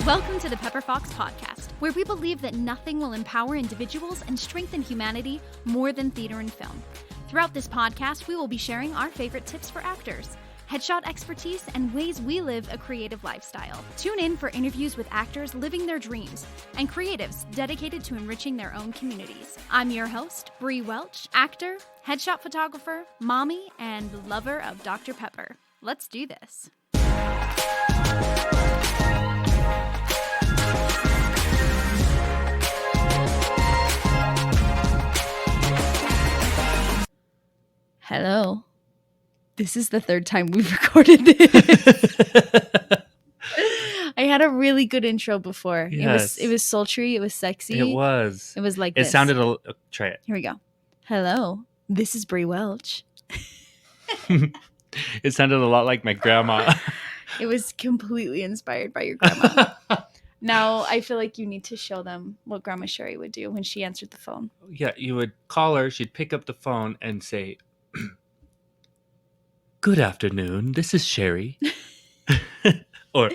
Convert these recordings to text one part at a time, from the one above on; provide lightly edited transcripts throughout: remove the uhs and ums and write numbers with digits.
Welcome to the Pepper Fox Podcast, where we believe that nothing will empower individuals and strengthen humanity more than theater and film. Throughout this podcast, we will be sharing our favorite tips for actors, headshot expertise, and ways we live a creative lifestyle. Tune in for interviews with actors living their dreams and creatives dedicated to enriching their own communities. I'm your host, Bre Welch, actor, headshot photographer, mommy, and lover of Dr. Pepper. Let's do this. Hello. This is the third time we've recorded this. I had a really good intro before. Yes. It was sultry. It was sexy. It was. It was like It this. sounded a try it. Here we go. Hello. This is Bre Welch. It sounded a lot like my grandma. It was completely inspired by your grandma. Now I feel like you need to show them what Grandma Sherry would do when she answered the phone. Yeah, you would call her, she'd pick up the phone and say, "Good afternoon, this is Sherry." Or,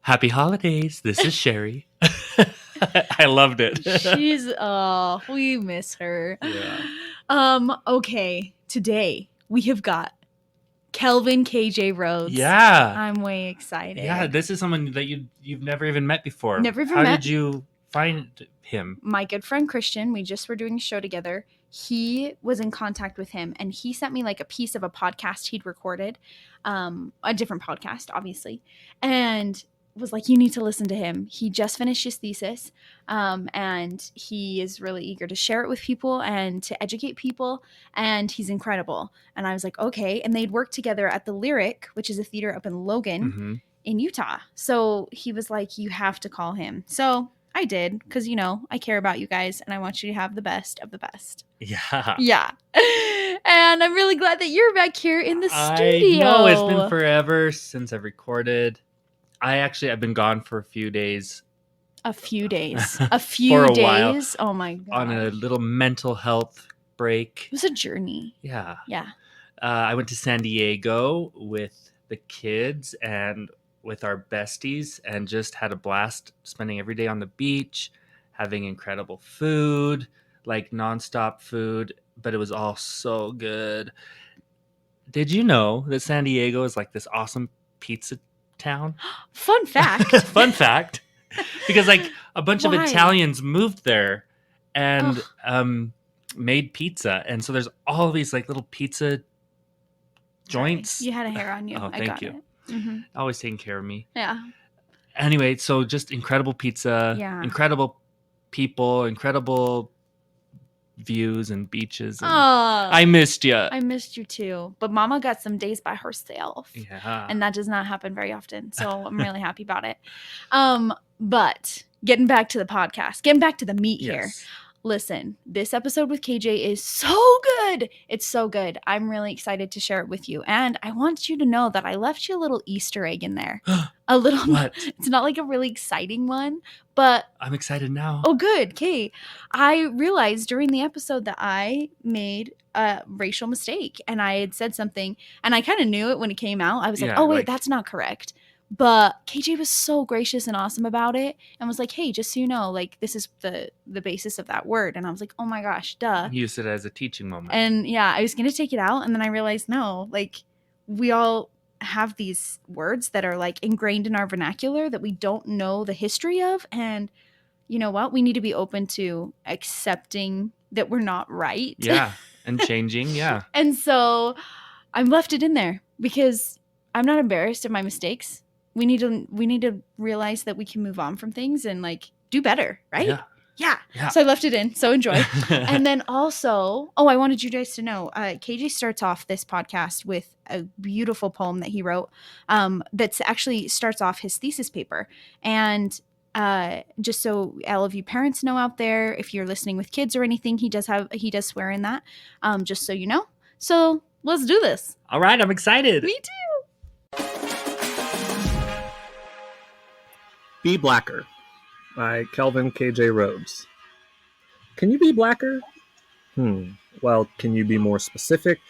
"Happy holidays, this is Sherry." I loved it. We miss her. Yeah. Okay, today we have got Kelvin KJ Rhodes. Yeah. I'm way excited. Yeah, this is someone that you've never even met before. Never even How met. did you find him? My good friend Christian, we just were doing a show together. He was in contact with him and he sent me like a piece of a podcast he'd recorded, a different podcast, obviously, and was like, you need to listen to him. He just finished his thesis, and he is really eager to share it with people and to educate people, and he's incredible. And I was like, okay. And they'd worked together at the Lyric, which is a theater up in Logan in Utah. So he was like, you have to call him. So I did, because, you know, I care about you guys and I want you to have the best of the best. Yeah. Yeah. And I'm really glad that you're back here in the studio. I know, it's been forever since I've recorded. I've been gone for a few days. A few days. A few For a days. while. Oh my God. On a little mental health break. It was a journey. Yeah. Yeah. I went to San Diego with the kids and with our besties and just had a blast spending every day on the beach, having incredible food, like nonstop food, but it was all so good. Did you know that San Diego is like this awesome pizza town? Fun fact. Fun fact. Because like a bunch of Why? Italians moved there and made pizza. And so there's all these like little pizza joints. Sorry, you had a hair on you. Oh, I thank got you. it. Mm-hmm. Always taking care of me. Yeah. Anyway, so just incredible pizza, Yeah. incredible people, incredible views and beaches. And Oh, I missed you. I missed you too. But Mama got some days by herself. Yeah. And that does not happen very often. So I'm really happy about it. But getting back to the podcast, getting back to the meat here. Yes. Listen, this episode with KJ is so good. It's so good. I'm really excited to share it with you. And I want you to know that I left you a little Easter egg in there. A little. What? It's not like a really exciting one, but I'm excited now. oh, good. Okay. I realized during the episode that I made a racial mistake and I had said something and I kind of knew it when it came out. I was like, Yeah, oh, wait, like- that's not correct. But KJ was so gracious and awesome about it and was like, hey, just so you know, like this is the basis of that word. And I was like, oh my gosh, duh. Use it as a teaching moment. And yeah, I was going to take it out. And then I realized, no, like we all have these words that are like ingrained in our vernacular that we don't know the history of. And you know what? We need to be open to accepting that we're not right. Yeah. And changing. Yeah. And so I left it in there because I'm not embarrassed of my mistakes. We need to realize that we can move on from things and like do better, right? Yeah. Yeah. So I left it in. So enjoy. And then also, I wanted you guys to know, KJ starts off this podcast with a beautiful poem that he wrote that's actually starts off his thesis paper. And just so all of you parents know out there, if you're listening with kids or anything, he does swear in that, just so you know. So let's do this. All right. I'm excited. Me too. Be Blacker by Kelvin KJ Rhodes. Can you be blacker? Well, can you be more specific?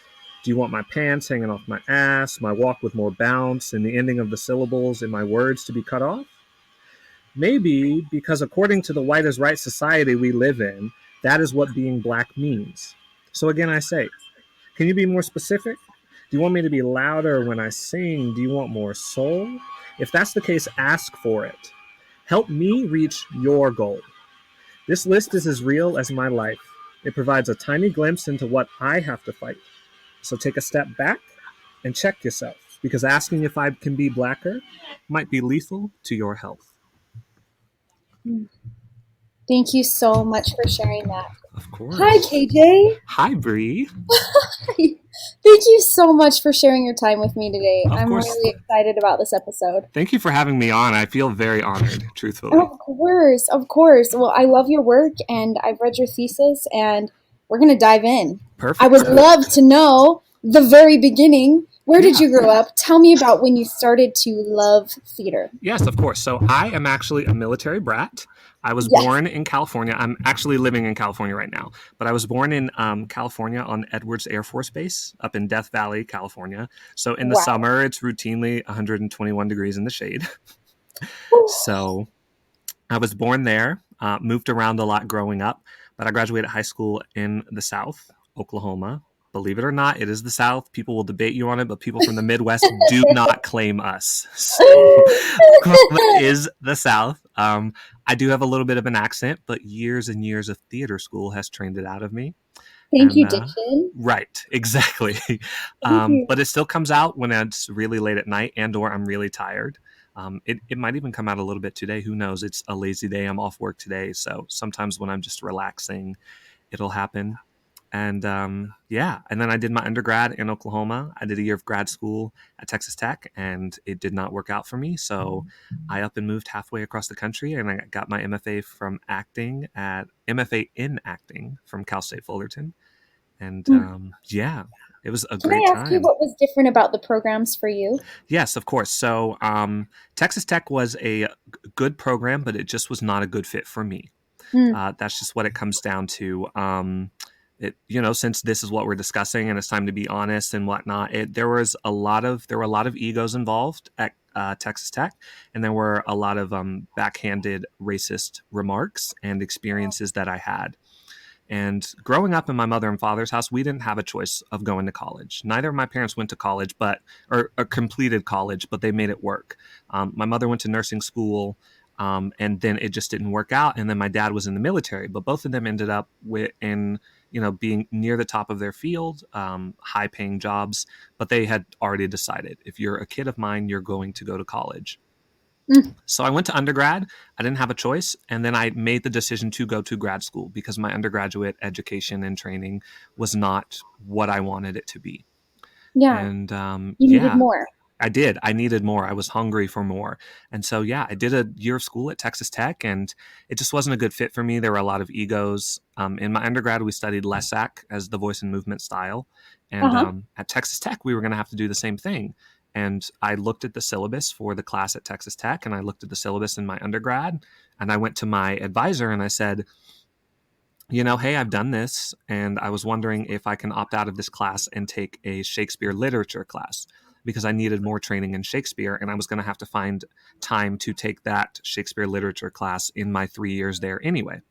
Do you want my pants hanging off my ass, my walk with more bounce, and the ending of the syllables in my words to be cut off? Maybe because according to the white is right society we live in, that is what being black means. So again, I say, can you be more specific? Do you want me to be louder when I sing? Do you want more soul? If that's the case, ask for it. Help me reach your goal. This list is as real as my life. It provides a tiny glimpse into what I have to fight. So take a step back and check yourself, because asking if I can be blacker might be lethal to your health. Thank you so much for sharing that. Of course. Hi, KJ. Hi, Bre. Thank you so much for sharing your time with me today. Of I'm course. really excited about this episode. Thank you for having me on. I feel very honored, truthfully. Of course, of course. Well, I love your work, and I've read your thesis, and we're going to dive in. Perfect. I would love to know the very beginning. Where did you grow up? Tell me about when you started to love theater. Yes, of course. So I am actually a military brat. I was born in California. I'm actually living in California right now, but I was born in California on Edwards Air Force Base up in Death Valley, California. So in the summer, it's routinely 121 degrees in the shade. So I was born there, moved around a lot growing up, but I graduated high school in the South, Oklahoma. Believe it or not, it is the South. People will debate you on it, but people from the Midwest do not claim us. So Oklahoma is the South. I do have a little bit of an accent, but years and years of theater school has trained it out of me. Thank you, diction. Right, exactly. But it still comes out when it's really late at night and or I'm really tired. It might even come out a little bit today. Who knows? It's a lazy day. I'm off work today. So sometimes when I'm just relaxing, it'll happen. And and then I did my undergrad in Oklahoma. I did a year of grad school at Texas Tech, and it did not work out for me. So I up and moved halfway across the country, and I got my MFA in acting from Cal StateFullerton. And it was a great time. Can I ask you what was different about the programs for you? Yes, of course. So Texas Tech was a good program, but it just was not a good fit for me. That's just what it comes down to. Since this is what we're discussing and it's time to be honest and whatnot, there were a lot of egos involved at Texas Tech, and there were a lot of backhanded racist remarks and experiences that I had. And growing up in my mother and father's house, we didn't have a choice of going to college. Neither of my parents went to college, or completed college, but they made it work. My mother went to nursing school. And then it just didn't work out. And then my dad was in the military, but both of them ended up being near the top of their field, high paying jobs, but they had already decided, if you're a kid of mine, you're going to go to college. So I went to undergrad. I didn't have a choice. And then I made the decision to go to grad school because my undergraduate education and training was not what I wanted it to be. Yeah. And you needed more. I did. I needed more. I was hungry for more. And so, I did a year of school at Texas Tech, and it just wasn't a good fit for me. There were a lot of egos. In my undergrad, we studied LESAC as the voice and movement style. And at Texas Tech, we were going to have to do the same thing. And I looked at the syllabus for the class at Texas Tech, and I looked at the syllabus in my undergrad, and I went to my advisor and I said, hey, I've done this, and I was wondering if I can opt out of this class and take a Shakespeare literature class, because I needed more training in Shakespeare, and I was going to have to find time to take that Shakespeare literature class in my 3 years there anyway.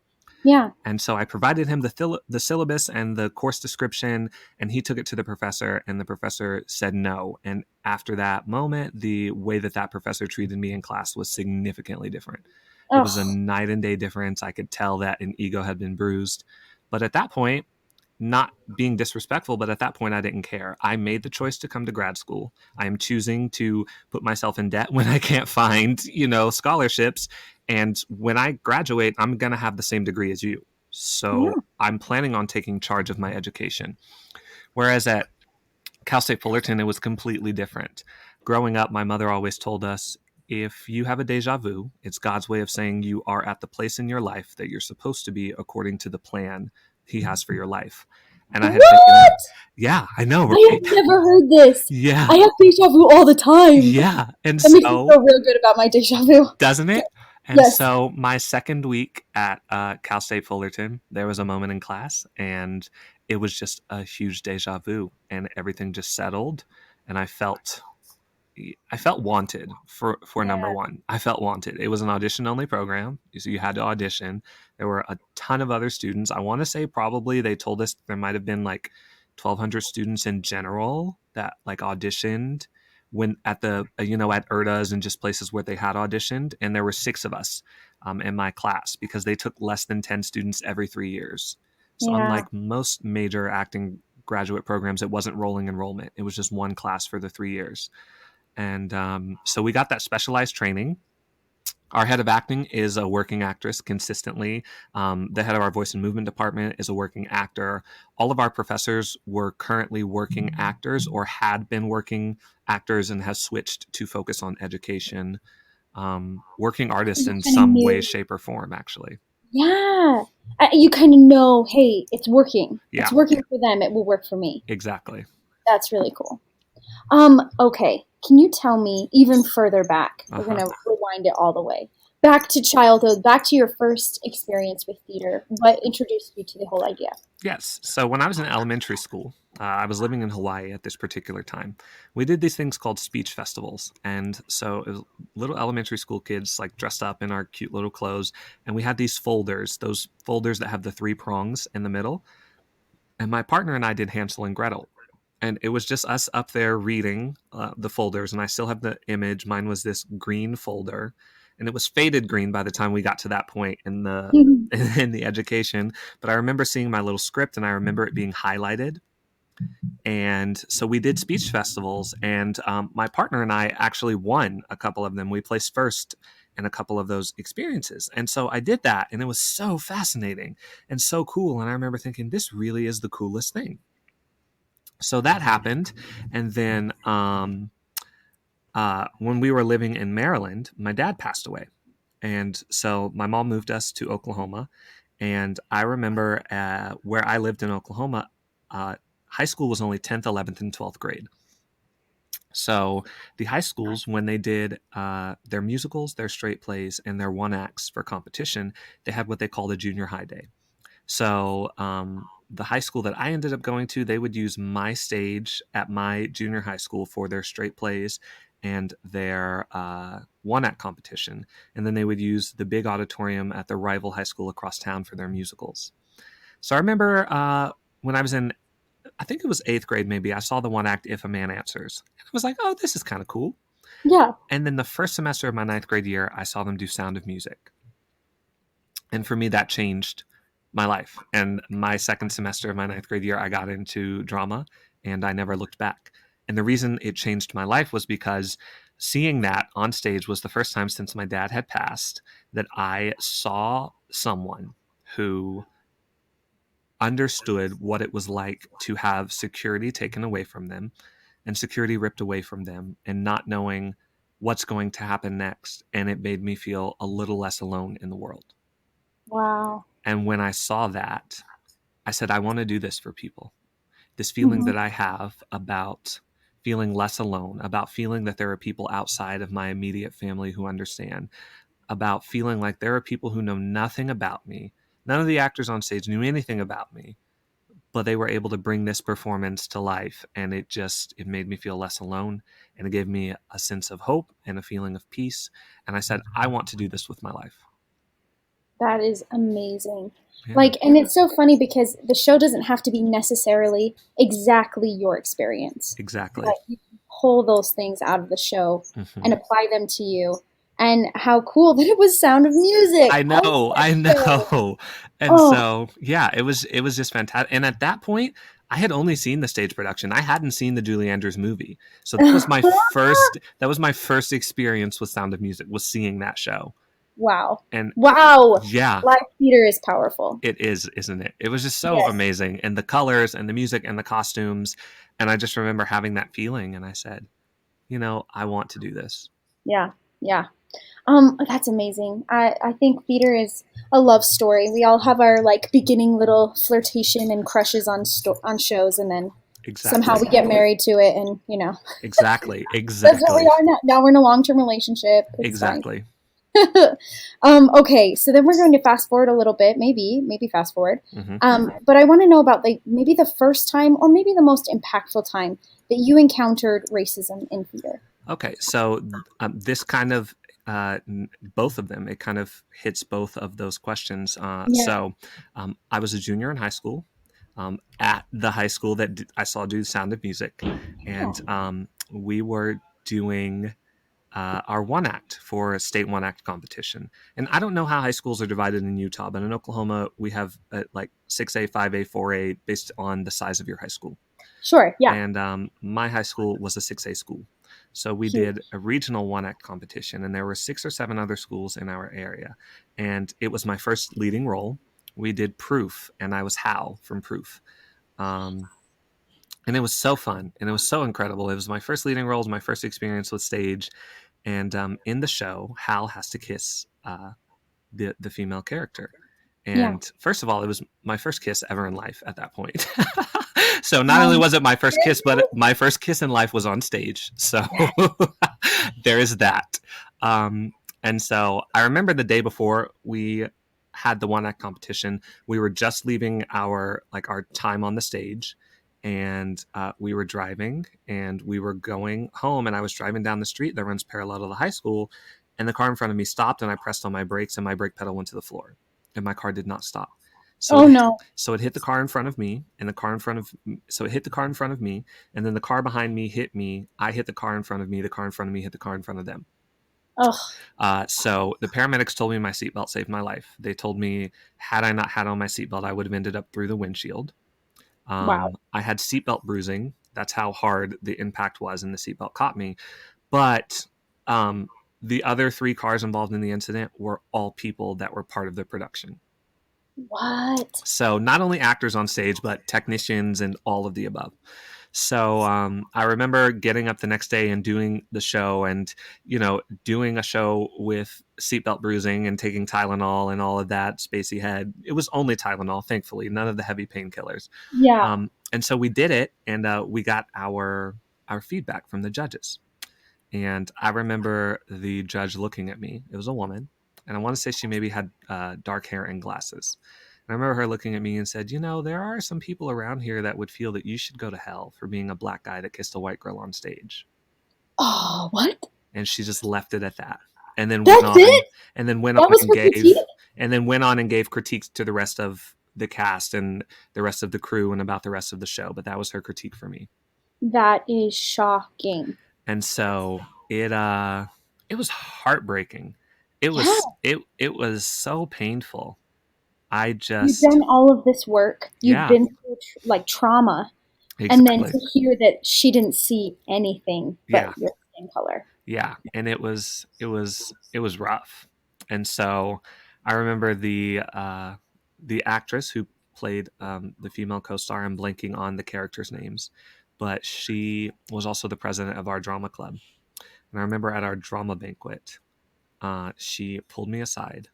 Yeah. And so I provided him the syllabus and the course description, and he took it to the professor, and the professor said no. And after that moment, the way that professor treated me in class was significantly different. It was a night and day difference. I could tell that an ego had been bruised. But at that point, not being disrespectful, but at that point I didn't care. I made the choice to come to grad school. I am choosing to put myself in debt when I can't find, scholarships. And when I graduate, I'm going to have the same degree as you. So I'm planning on taking charge of my education. Whereas at Cal StateFullerton, it was completely different. Growing up, my mother always told us, if you have a deja vu, it's God's way of saying you are at the place in your life that you're supposed to be according to the plan He has for your life. And I had thinking, I know, right? I have never heard this. Yeah. I have deja vu all the time. Yeah. And that makes me feel real good about my deja vu. Doesn't it? And so my second week at Cal StateFullerton, there was a moment in class, and it was just a huge deja vu, and everything just settled, and I felt wanted for number one. I felt wanted. It was an audition only program, so you had to audition. There were a ton of other students. I want to say probably they told us there might have been like 1,200 students in general that like auditioned when at the at IRTAs and just places where they had auditioned, and there were 6 of us in my class because they took less than 10 students every 3 years. So unlike most major acting graduate programs, it wasn't rolling enrollment. It was just one class for the 3 years. And so we got that specialized training. Our head of acting is a working actress consistently. The head of our voice and movement department is a working actor. All of our professors were currently working actors or had been working actors and have switched to focus on education. Working artists in some way, shape, or form, actually. Yeah. You kind of know, hey, it's working. Yeah. It's working for them. It will work for me. Exactly. That's really cool. Okay. Can you tell me even further back? We're going to rewind it all the way. Back to childhood, back to your first experience with theater. What introduced you to the whole idea? Yes. So when I was in elementary school, I was living in Hawaii at this particular time. We did these things called speech festivals. And so it was little elementary school kids like dressed up in our cute little clothes. And we had these folders, those folders that have the 3 prongs in the middle. And my partner and I did Hansel and Gretel. And it was just us up there reading the folders. And I still have the image. Mine was this green folder. And it was faded green by the time we got to that point in the in the education. But I remember seeing my little script, and I remember it being highlighted. And so we did speech festivals, and my partner and I actually won a couple of them. We placed first in a couple of those experiences. And so I did that, and it was so fascinating and so cool. And I remember thinking, this really is the coolest thing. So that happened. And then when we were living in Maryland, my dad passed away. And so my mom moved us to Oklahoma. And I remember where I lived in Oklahoma, high school was only 10th, 11th, and 12th grade. So the high schools, when they did their musicals, their straight plays, and their one acts for competition, they had what they called a junior high day. So the high school that I ended up going to, they would use my stage at my junior high school for their straight plays and their one act competition. And then they would use the big auditorium at the rival high school across town for their musicals. So I remember when I was in, I think it was 8th grade maybe, I saw the one act If a Man Answers. And I was like, oh, this is kind of cool. Yeah. And then the first semester of my 9th grade year, I saw them do Sound of Music. And for me, that changed my life. And my second semester of my 9th grade year, I got into drama, and I never looked back. And the reason it changed my life was because seeing that on stage was the first time since my dad had passed that I saw someone who understood what it was like to have security taken away from them and security ripped away from them and not knowing what's going to happen next. And it made me feel a little less alone in the world. Wow. And when I saw that, I said, I want to do this for people. This feeling that I have about feeling less alone, about feeling that there are people outside of my immediate family who understand, about feeling like there are people who know nothing about me. None of the actors on stage knew anything about me, but they were able to bring this performance to life. And it made me feel less alone. And it gave me a sense of hope and a feeling of peace. And I said, I want to do this with my life. That is amazing. Yeah. And it's so funny because the show doesn't have to be necessarily exactly your experience. Exactly. But you can pull those things out of the show and apply them to you. And how cool that it was Sound of Music. I know. And so, yeah, it was just fantastic. And at that point, I had only seen the stage production. I hadn't seen the Julie Andrews movie. So that was my first experience with Sound of Music, was seeing that show. Wow. And wow. Yeah. Live theater is powerful. It is, isn't it? It was just so amazing. And the colors and the music and the costumes. And I just remember having that feeling. And I said, I want to do this. Yeah. Yeah. That's amazing. I think theater is a love story. We all have our beginning little flirtation and crushes on shows, and then somehow we get married to it, and Exactly. That's what we are now. Now we're in a long-term relationship. It's exactly. fine. Okay, so then we're going to fast forward a little bit, maybe fast forward. But I want to know about like maybe the first time or maybe the most impactful time that you encountered racism in theater. Okay, so this kind of both of them, it kind of hits both of those questions. So I was a junior in high school at the high school that I saw do Sound of Music, and we were doing our one act for a state one act competition. And I don't know how high schools are divided in Utah, but in Oklahoma we have like 6A, 5A, 4A based on the size of your high school. Sure, yeah. And my high school was a 6A school. So we did a regional one act competition, and there were 6 or 7 other schools in our area. And it was my first leading role. We did Proof, and I was Hal from Proof. And it was so fun, and it was so incredible. It was my first leading role, it was my first experience with stage. And in the show, Hal has to kiss the female character. And first of all, it was my first kiss ever in life at that point. So not only was it my first kiss, but my first kiss in life was on stage. So there is that. And so I remember the day before we had the one act competition, we were just leaving our time on the stage, and we were driving and we were going home, and I was driving down the street that runs parallel to the high school, and the car in front of me stopped, and I pressed on my brakes, and my brake pedal went to the floor, and my car did not stop. So So it hit the car in front of me, and so it hit the car in front of me, and then the car behind me hit me. I hit the car in front of me. The car in front of me hit the car in front of them. So the paramedics told me my seatbelt saved my life. They told me had I not had on my seatbelt, I would have ended up through the windshield. I had seatbelt bruising. That's how hard the impact was, and the seatbelt caught me. But the other 3 cars involved in the incident were all people that were part of the production. What? So not only actors on stage, but technicians and all of the above. So I remember getting up the next day and doing the show, and doing a show with seatbelt bruising and taking Tylenol and all of that spacey head. It was only Tylenol, thankfully, none of the heavy painkillers. And so we did it, and we got our feedback from the judges. And I remember the judge looking at me. It was a woman, and I want to say she maybe had dark hair and glasses. And I remember her looking at me and said, there are some people around here that would feel that you should go to hell for being a black guy that kissed a white girl on stage. Oh, what? And she just left it at that. And then went on and gave critiques to the rest of the cast and the rest of the crew and about the rest of the show. But that was her critique for me. That is shocking. And so it was heartbreaking. It was so painful. You've done all of this work. You've been through trauma. Exactly. And then to hear that she didn't see anything but your skin color. Yeah. And it was rough. And so I remember the actress who played the female co-star, I'm blanking on the characters' names, but she was also the president of our drama club. And I remember at our drama banquet, she pulled me aside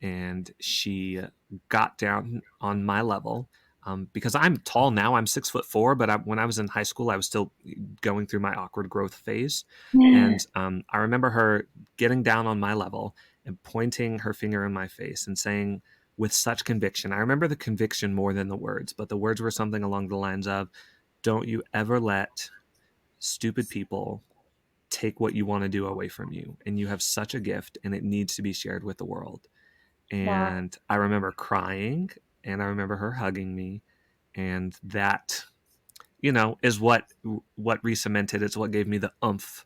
and she got down on my level, because I'm tall now. I'm 6'4", but when I was in high school, I was still going through my awkward growth phase. And I remember her getting down on my level and pointing her finger in my face and saying with such conviction, I remember the conviction more than the words, but the words were something along the lines of, "Don't you ever let stupid people take what you want to do away from you. And you have such a gift, and it needs to be shared with the world." And I remember crying, and I remember her hugging me, and that, is what re-cemented. It's what gave me the oomph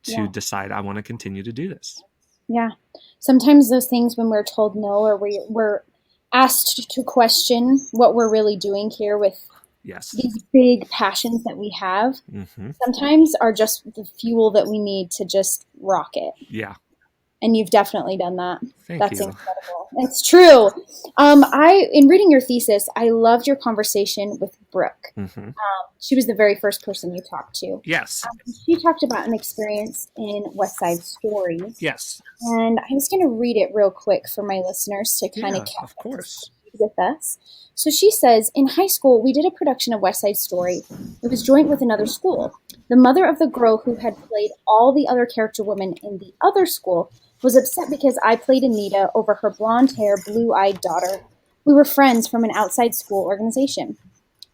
to decide I want to continue to do this. Yeah. Sometimes those things when we're told no, or we're asked to question what we're really doing here with these big passions that we have, sometimes are just the fuel that we need to just rock it. Yeah. And you've definitely done that. That's incredible. It's true. In reading your thesis, I loved your conversation with Brooke. She was the very first person you talked to. Yes. She talked about an experience in West Side Story. Yes. And I was going to read it real quick for my listeners to kind of catch up with us. So she says, in high school, we did a production of West Side Story. It was joint with another school. The mother of the girl who had played all the other character women in the other school was upset because I played Anita over her blonde-haired, blue-eyed daughter. We were friends from an outside school organization.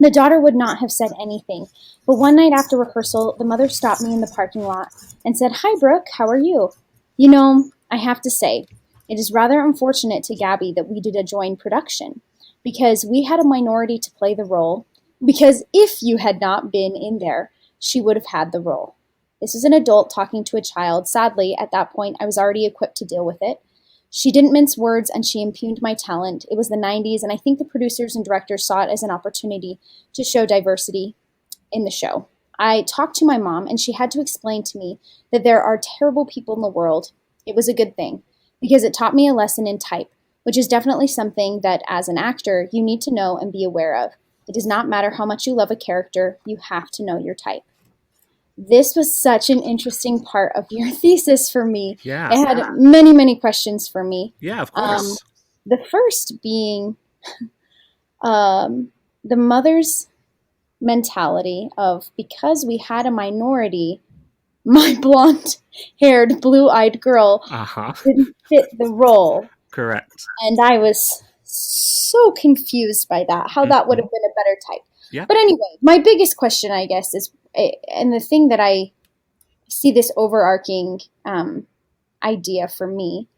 The daughter would not have said anything, but one night after rehearsal, the mother stopped me in the parking lot and said, "Hi, Brooke, how are you?" You know, I have to say, it is rather unfortunate to Gabby that we did a joint production, because we had a minority to play the role, because if you had not been in there, she would have had the role. This is an adult talking to a child. Sadly, at that point, I was already equipped to deal with it. She didn't mince words, and she impugned my talent. It was the 90s, and I think the producers and directors saw it as an opportunity to show diversity in the show. I talked to my mom, and she had to explain to me that there are terrible people in the world. It was a good thing, because it taught me a lesson in type, which is definitely something that, as an actor, you need to know and be aware of. It does not matter how much you love a character, you have to know your type. This was such an interesting part of your thesis for me. Yeah. It had many, many questions for me. Yeah, of course. The first being the mother's mentality of, because we had a minority, my blonde-haired, blue-eyed girl didn't fit the role. Correct. And I was so confused by that, how that would have been a better type. Yeah. But anyway, my biggest question, I guess, is, and the thing that I see this overarching idea for me,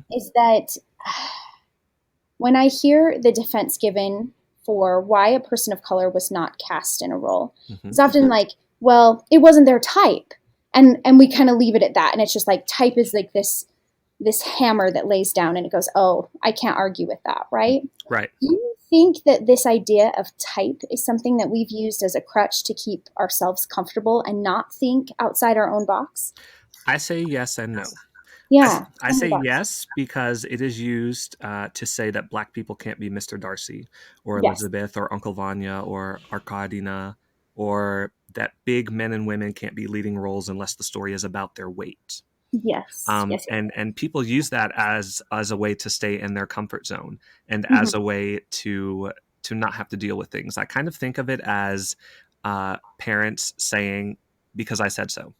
is that when I hear the defense given for why a person of color was not cast in a role, it's often like, well, it wasn't their type. And we kind of leave it at that. And it's just like, type is like this hammer that lays down and it goes, oh, I can't argue with that, right? Right. Do you think that this idea of type is something that we've used as a crutch to keep ourselves comfortable and not think outside our own box? I say yes and no. Yeah. I say yes because it is used to say that Black people can't be Mr. Darcy or Elizabeth or Uncle Vanya or Arkadina, or that big men and women can't be leading roles unless the story is about their weight. Yes. And people use that as a way to stay in their comfort zone and as a way to not have to deal with things. I kind of think of it as parents saying, "Because I said so."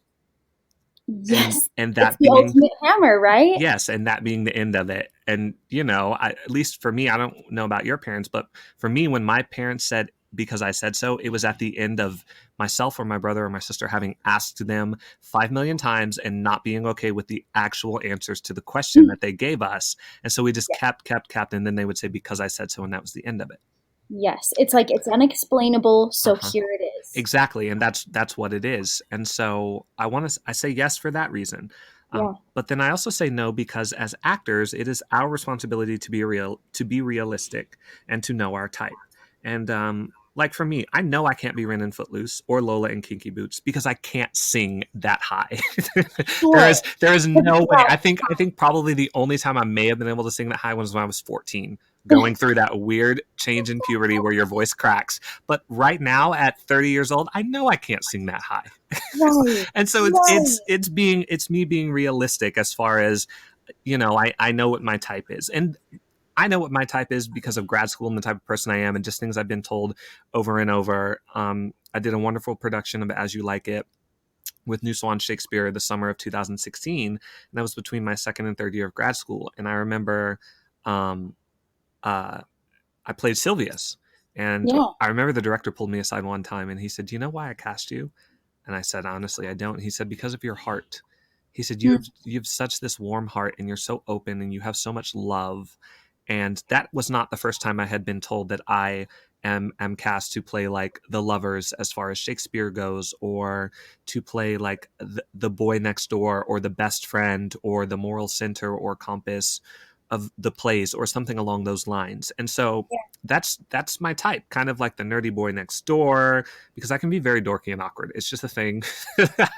Yes. And that it's the ultimate hammer, right? Yes, and that being the end of it. And at least for me, I don't know about your parents, but for me, when my parents said, "Because I said so," it was at the end of myself or my brother or my sister having asked them 5 million times and not being okay with the actual answers to the question that they gave us. And so we just kept, and then they would say, "Because I said so," and that was the end of it. Yes, it's like, it's unexplainable, so here it is. Exactly, and that's what it is. And so I say yes for that reason. But then I also say no because as actors, it is our responsibility to be realistic and to know our type. And like for me, I know I can't be Ren in Footloose or Lola in Kinky Boots because I can't sing that high. There is no way. I think probably the only time I may have been able to sing that high was when I was 14, going through that weird change in puberty where your voice cracks. But right now at 30 years old, I know I can't sing that high. Right. And so it's me being realistic as far as, I know what my type is. And I know what my type is because of grad school and the type of person I am and just things I've been told over and over. I did a wonderful production of As You Like It with New Swan Shakespeare the summer of 2016. And that was between my second and third year of grad school. And I remember I played Silvius. And I remember the director pulled me aside one time and he said, "Do you know why I cast you?" And I said, "Honestly, I don't." He said, "Because of your heart." He said, you have such this warm heart and you're so open and you have so much love. And that was not the first time I had been told that I am cast to play like the lovers as far as Shakespeare goes, or to play like the boy next door or the best friend or the moral center or compass of the plays or something along those lines. And so that's my type, kind of like the nerdy boy next door, because I can be very dorky and awkward. It's just a thing.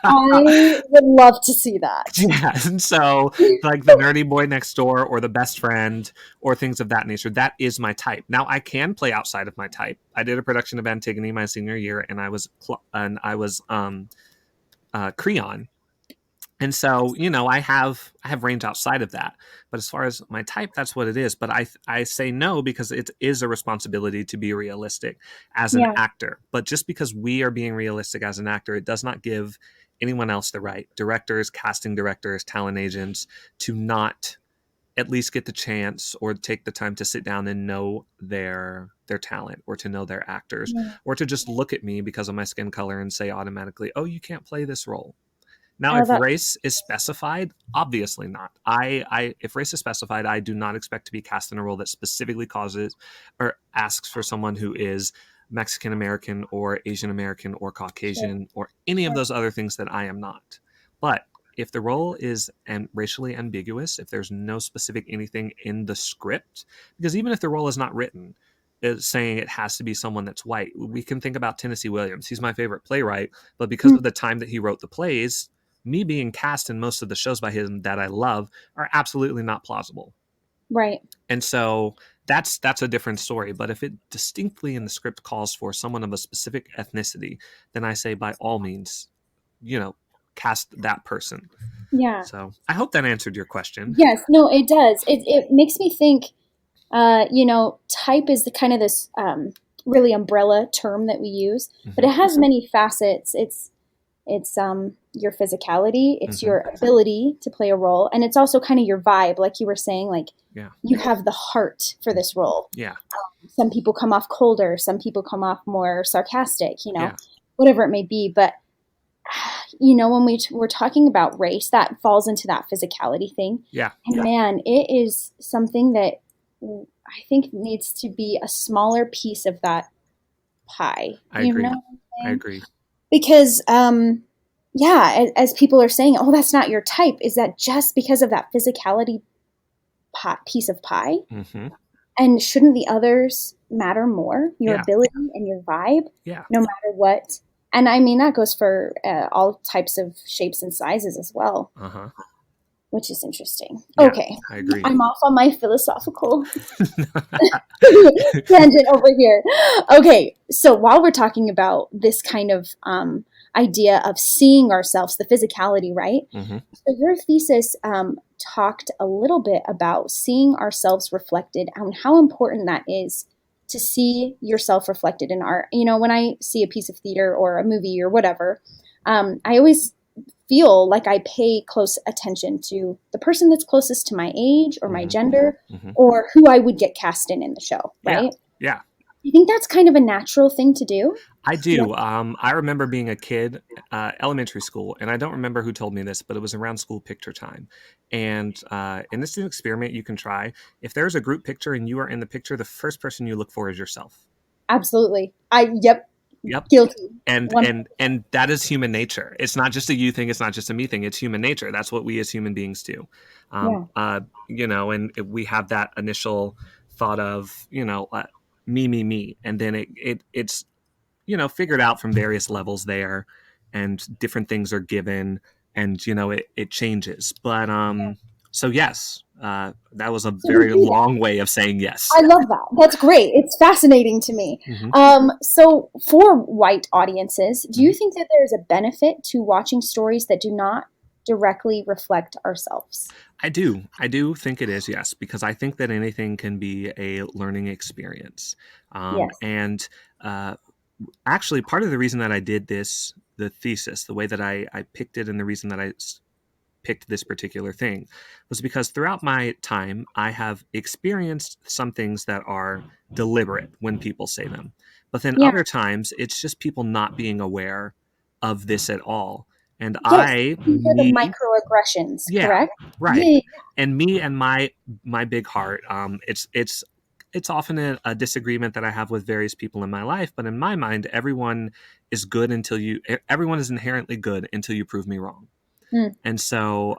I would love to see that. Yeah. And so like the nerdy boy next door or the best friend or things of that nature, that is my type. Now I can play outside of my type. I did a production of Antigone my senior year and I was Creon. And so, I have range outside of that. But as far as my type, that's what it is. But I say no because it is a responsibility to be realistic as an actor. But just because we are being realistic as an actor, it does not give anyone else the right, directors, casting directors, talent agents, to not at least get the chance or take the time to sit down and know their talent, or to know their actors, or to just look at me because of my skin color and say automatically, oh, you can't play this role. Now, if race is specified, obviously not. If race is specified, I do not expect to be cast in a role that specifically causes or asks for someone who is Mexican American or Asian American or Caucasian or any of those other things that I am not. But if the role is racially ambiguous, if there's no specific anything in the script, because even if the role is not written, is saying it has to be someone that's white. We can think about Tennessee Williams. He's my favorite playwright, but because of the time that he wrote the plays, me being cast in most of the shows by him that I love are absolutely not plausible. Right. And so that's a different story. But if it distinctly in the script calls for someone of a specific ethnicity, then I say by all means, cast that person. Yeah. So I hope that answered your question. Yes. No, it does. It makes me think, type is the kind of this really umbrella term that we use, but it has many facets. It's your physicality, it's your ability to play a role, and it's also kind of your vibe, like you were saying, like you have the heart for this role. Some people come off colder, some people come off more sarcastic, whatever it may be. But when we're talking about race, that falls into that physicality thing. And man, it is something that I think needs to be a smaller piece of that pie. I agree. Because, as people are saying, oh, that's not your type. Is that just because of that physicality piece of pie? And shouldn't the others matter more? Your ability and your vibe, no matter what. And I mean, that goes for all types of shapes and sizes as well, which is interesting. Okay. I agree. I'm off on my philosophical tangent over here. Okay. So while we're talking about this kind of idea of seeing ourselves, the physicality, right? So your thesis talked a little bit about seeing ourselves reflected and how important that is to see yourself reflected in art. When I see a piece of theater or a movie or whatever, I always feel like I pay close attention to the person that's closest to my age or my gender or who I would get cast in the show, right? Yeah. You think that's kind of a natural thing to do? I do. I remember being a kid, elementary school, and I don't remember who told me this, but it was around school picture time. And this is an experiment you can try. If there's a group picture and you are in the picture, the first person you look for is yourself. Absolutely. Yep. Guilty. And that is human nature. It's not just a you thing. It's not just a me thing. It's human nature. That's what we as human beings do. And we have that initial thought of, me. And then it's, figured out from various levels there, and different things are given, and, it changes. But, so yes, that was a very long way of saying yes. I love that. That's great. It's fascinating to me. So for white audiences, do you think that there's a benefit to watching stories that do not directly reflect ourselves? I do think it is, yes, because I think that anything can be a learning experience. And actually, part of the reason that I did the thesis, the way that I picked it, and the reason that I picked this particular thing was because throughout my time, I have experienced some things that are deliberate when people say them. But then other times, it's just people not being aware of this at all. And the microaggressions, correct? Right. Yeah. And me and my big heart, it's often a disagreement that I have with various people in my life, but in my mind, everyone is inherently good until you prove me wrong. And so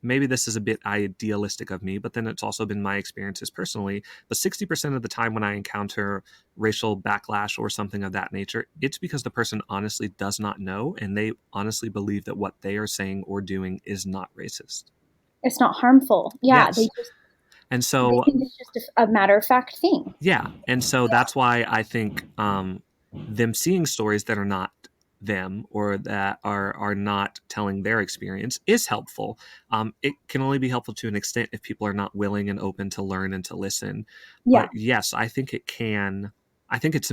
maybe this is a bit idealistic of me, but then it's also been my experiences personally. But 60% of the time when I encounter racial backlash or something of that nature, it's because the person honestly does not know, and they honestly believe that what they are saying or doing is not racist. It's not harmful. Yeah. Yes. And so they think it's just a matter of fact thing. Yeah. And so that's why I think them seeing stories that are not them, or that are not telling their experience, is helpful. It can only be helpful to an extent if people are not willing and open to learn and to listen. But yes, I think it can. I think it's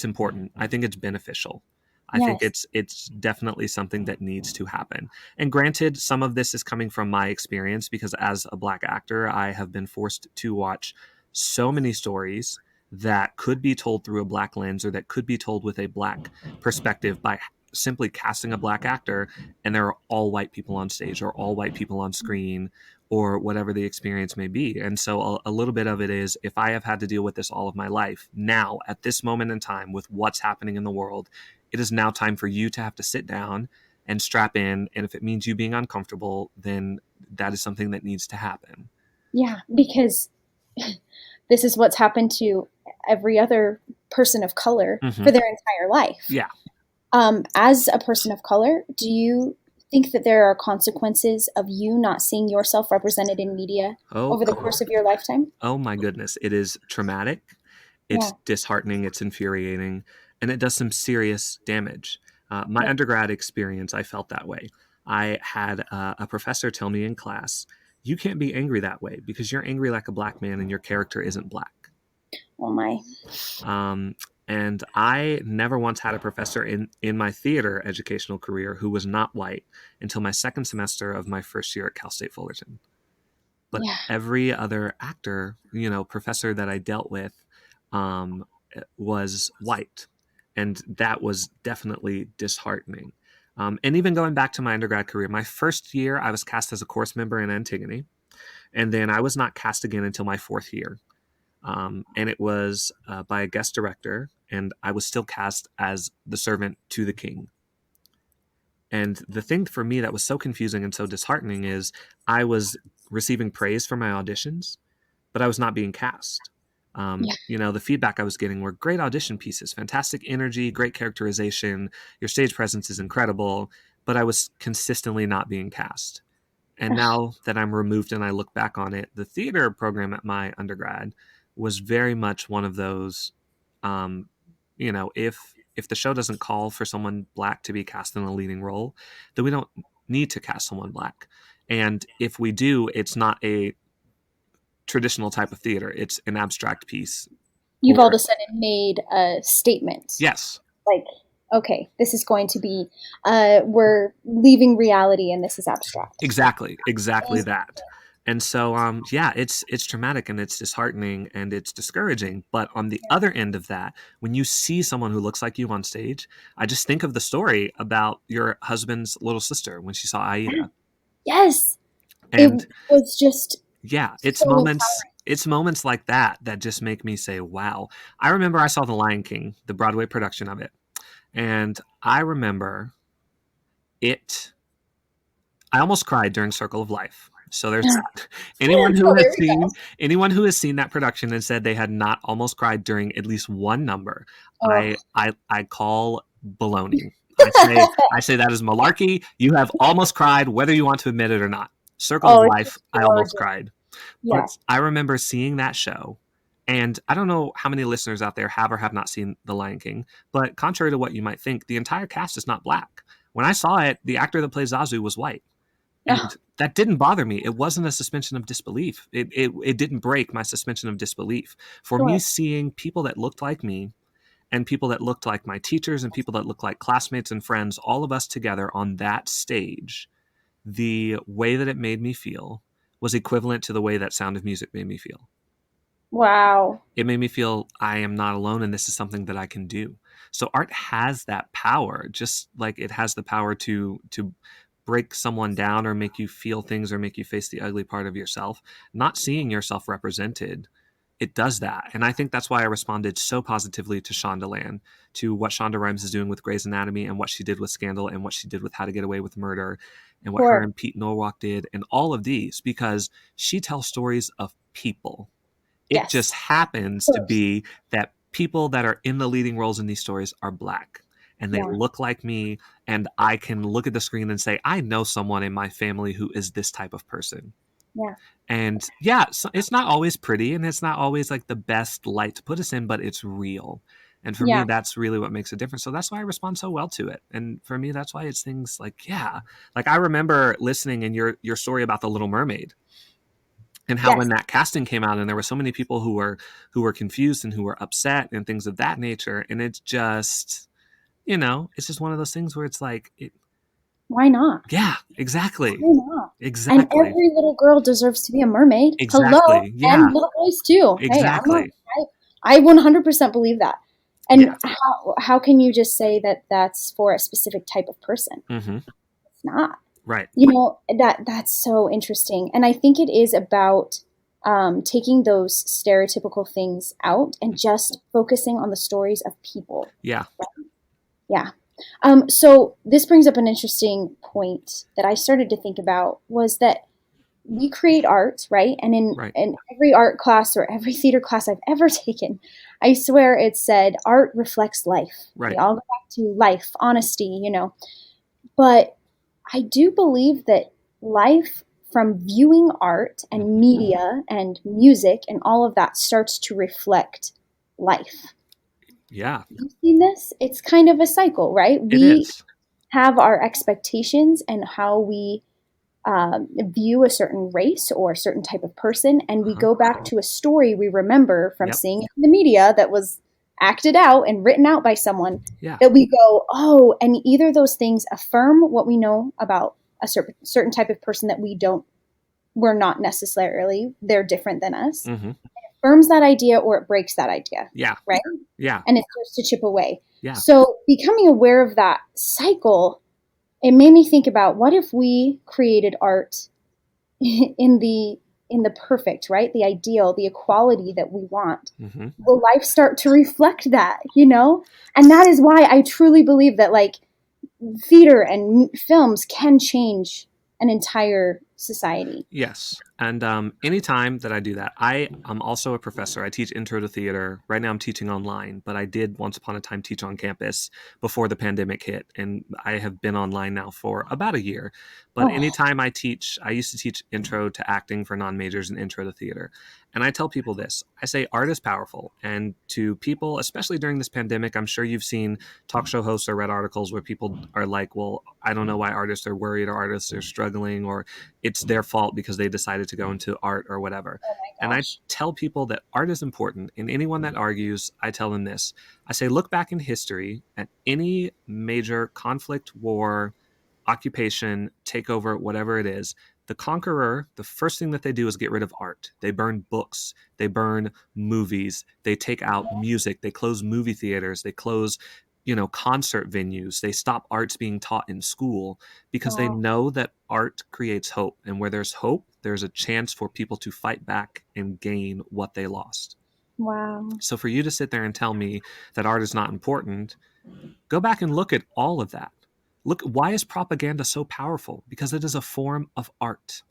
important. I think it's beneficial. I think it's definitely something that needs to happen. And granted, some of this is coming from my experience, because as a Black actor, I have been forced to watch so many stories that could be told through a Black lens, or that could be told with a Black perspective by simply casting a Black actor, and there are all white people on stage or all white people on screen, or whatever the experience may be. And so a little bit of it is, if I have had to deal with this all of my life, now at this moment in time with what's happening in the world, it is now time for you to have to sit down and strap in. And if it means you being uncomfortable, then that is something that needs to happen. Yeah, because this is what's happened to every other person of color for their entire life. Yeah. As a person of color, do you think that there are consequences of you not seeing yourself represented in media over the course of your lifetime? Oh my goodness. It is traumatic. It's disheartening. It's infuriating. And it does some serious damage. My undergrad experience, I felt that way. I had a professor tell me in class, you can't be angry that way because you're angry like a Black man and your character isn't Black. Oh my. And I never once had a professor in my theater educational career who was not white until my second semester of my first year at Cal StateFullerton. But every other actor, professor that I dealt with was white. And that was definitely disheartening. And even going back to my undergrad career, my first year, I was cast as a course member in Antigone. And then I was not cast again until my fourth year. And it was by a guest director, and I was still cast as the servant to the king. And the thing for me that was so confusing and so disheartening is I was receiving praise for my auditions, but I was not being cast. The feedback I was getting were great audition pieces, fantastic energy, great characterization, your stage presence is incredible, but I was consistently not being cast. And now that I'm removed and I look back on it, the theater program at my undergrad was very much one of those, if the show doesn't call for someone Black to be cast in a leading role, then we don't need to cast someone Black. And if we do, it's not a traditional type of theater. It's an abstract piece. You've all of a sudden made a statement. Yes. Like, okay, this is going to be, we're leaving reality and this is abstract. Exactly that. And so, it's traumatic and it's disheartening and it's discouraging. But on the other end of that, when you see someone who looks like you on stage, I just think of the story about your husband's little sister when she saw Aida. Yes. And it was just... Yeah, it's moments like that just make me say, wow. I remember I saw The Lion King, the Broadway production of it. And I remember I almost cried during Circle of Life. So there's anyone who has seen that production and said they had not almost cried during at least one number, I call baloney. I say that is malarkey. You have almost cried, whether you want to admit it or not. Circle of Life, I almost cried. Yeah. But I remember seeing that show, and I don't know how many listeners out there have or have not seen The Lion King, but contrary to what you might think, the entire cast is not Black. When I saw it, the actor that plays Zazu was white. And that didn't bother me. It wasn't a suspension of disbelief. It didn't break my suspension of disbelief. For me, seeing people that looked like me and people that looked like my teachers and people that looked like classmates and friends, all of us together on that stage, the way that it made me feel was equivalent to the way that Sound of Music made me feel. Wow. It made me feel I am not alone and this is something that I can do. So art has that power, just like it has the power to break someone down or make you feel things or make you face the ugly part of yourself. Not seeing yourself represented, it does that. And I think that's why I responded so positively to Shondaland, to what Shonda Rhimes is doing with Grey's Anatomy and what she did with Scandal and what she did with How to Get Away with Murder and what her and Pete Norwalk did and all of these, because she tells stories of people. It just happens to be that people that are in the leading roles in these stories are Black. And they look like me, and I can look at the screen and say, I know someone in my family who is this type of person. Yeah. And so it's not always pretty, and it's not always like the best light to put us in, but it's real. And for me, that's really what makes a difference. So that's why I respond so well to it. And for me, that's why it's things like, like I remember listening in your story about The Little Mermaid. And how when that casting came out and there were so many people who were confused and who were upset and things of that nature. And it's just... it's just one of those things where it's like, why not? Yeah, exactly. Why not? Exactly. And every little girl deserves to be a mermaid. Exactly. Hello, Yeah. and little boys too. Exactly. Hey, I 100% believe that. And how can you just say that that's for a specific type of person? It's not. Right. That's so interesting. And I think it is about taking those stereotypical things out and just focusing on the stories of people. Yeah. Right? Yeah. So this brings up an interesting point that I started to think about, was that we create art, right? And in every art class or every theater class I've ever taken, I swear it said art reflects life. Right. We all go back to life, honesty, But I do believe that life from viewing art and media and music and all of that starts to reflect life. Yeah. You've seen this? It's kind of a cycle, right? We have our expectations and how we view a certain race or a certain type of person, and we go back to a story we remember from seeing it in the media that was acted out and written out by someone, that we go, oh, and either those things affirm what we know about a certain type of person that we're not necessarily, they're different than us. It affirms that idea or it breaks that idea. Yeah. Right? Yeah. And it starts to chip away. Yeah. So becoming aware of that cycle, it made me think about, what if we created art in the perfect, right? The ideal, the equality that we want. Will life start to reflect that, And that is why I truly believe that theater and films can change an entire society. Yes. And anytime that I do that, I'm also a professor. I teach intro to theater. Right now I'm teaching online, but I did once upon a time teach on campus before the pandemic hit. And I have been online now for about a year. But anytime I teach, I used to teach intro to acting for non-majors and intro to theater. And I tell people this, I say art is powerful. And to people, especially during this pandemic, I'm sure you've seen talk show hosts or read articles where people are like, well, I don't know why artists are worried or artists are struggling, or it's their fault because they decided to go into art or whatever. And I tell people that art is important. And anyone that argues, I tell them this. I say, look back in history at any major conflict, war, occupation, takeover, whatever it is. The conqueror, the first thing that they do is get rid of art. They burn books. They burn movies. They take out music. They close movie theaters. They close concert venues. They stop arts being taught in school because they know that art creates hope. And where there's hope, there's a chance for people to fight back and gain what they lost. Wow. So for you to sit there and tell me that art is not important, go back and look at all of that. Look, why is propaganda so powerful? Because it is a form of art.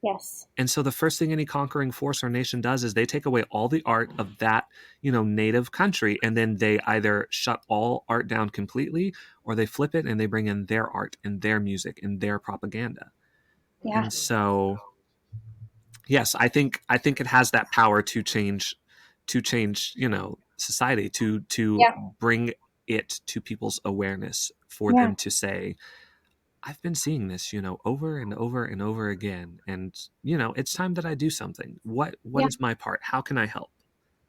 Yes. And so the first thing any conquering force or nation does is they take away all the art of that, native country, and then they either shut all art down completely, or they flip it and they bring in their art and their music and their propaganda. Yeah. And so, yes, I think it has that power to change, society, to bring it to people's awareness, for them to say, I've been seeing this, over and over and over again. And, it's time that I do something. What is my part? How can I help?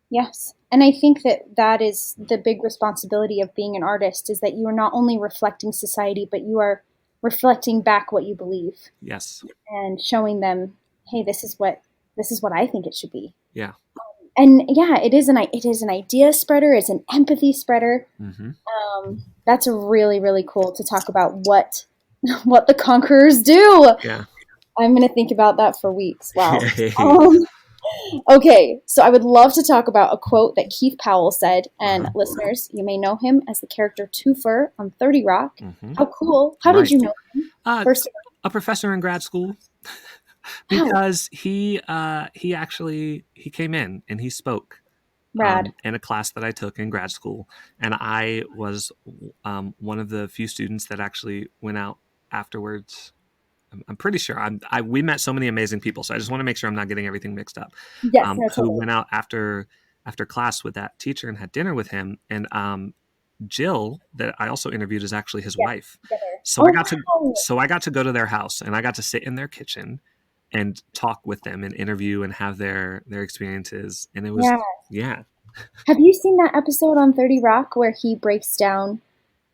Yes. And I think that is the big responsibility of being an artist, is that you are not only reflecting society, but you are reflecting back what you believe. Yes. And showing them, hey, this is what I think it should be. Yeah. And it is an idea spreader. It's an empathy spreader. That's really, really cool to talk about what the conquerors do. Yeah. I'm going to think about that for weeks. Wow. Okay. So I would love to talk about a quote that Keith Powell said, and listeners, you may know him as the character Twofer on 30 Rock. How cool. How did you know him? First, a professor in grad school. Because he came in and he spoke in a class that I took in grad school, and I was one of the few students that actually went out afterwards. I'm pretty sure we met so many amazing people, so I just want to make sure I'm not getting everything mixed up. Yes, who went out after class with that teacher and had dinner with him, and Jill, that I also interviewed, is actually his wife. So I got to go to their house, and I got to sit in their kitchen and talk with them and interview and have their experiences. And it was, Have you seen that episode on 30 Rock where he breaks down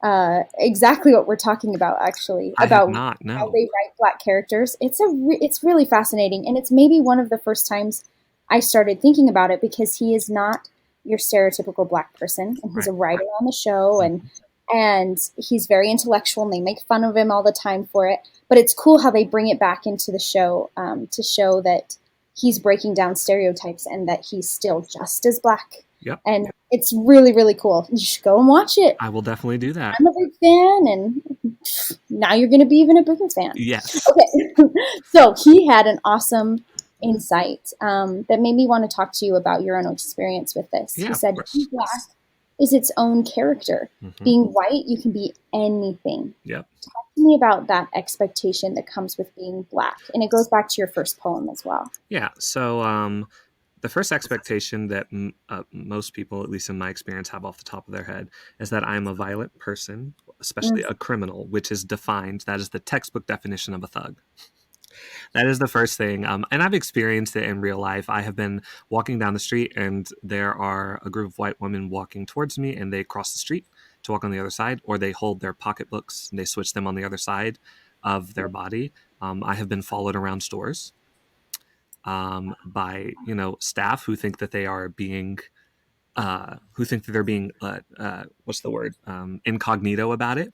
exactly what we're talking about, actually, I have about not. how No. they write Black characters. It's really fascinating, and it's maybe one of the first times I started thinking about it, because he is not your stereotypical Black person, and he's Right. a writer on the show, and he's very intellectual, and they make fun of him all the time for it. But it's cool how they bring it back into the show, to show that he's breaking down stereotypes and that he's still just as Black. Yep. And it's really, really cool. You should go and watch it. I will definitely do that. I'm a big fan, and now you're going to be even a bigger fan. Yes. Okay. So he had an awesome insight, that made me want to talk to you about your own experience with this. Yeah, He of said, course. being Black is its own character. Being white, you can be anything. Yep. Talk to me about that expectation that comes with being Black. And it goes back to your first poem as well. Yeah. So the first expectation that most people, at least in my experience, have off the top of their head is that I'm a violent person, especially a criminal, which is defined. That is the textbook definition of a thug. That is the first thing. And I've experienced it in real life. I have been walking down the street, and there are a group of white women walking towards me, and they cross the street to walk on the other side, or they hold their pocketbooks and they switch them on the other side of their body. I have been followed around stores by staff who think that they are being what's the word, incognito about it.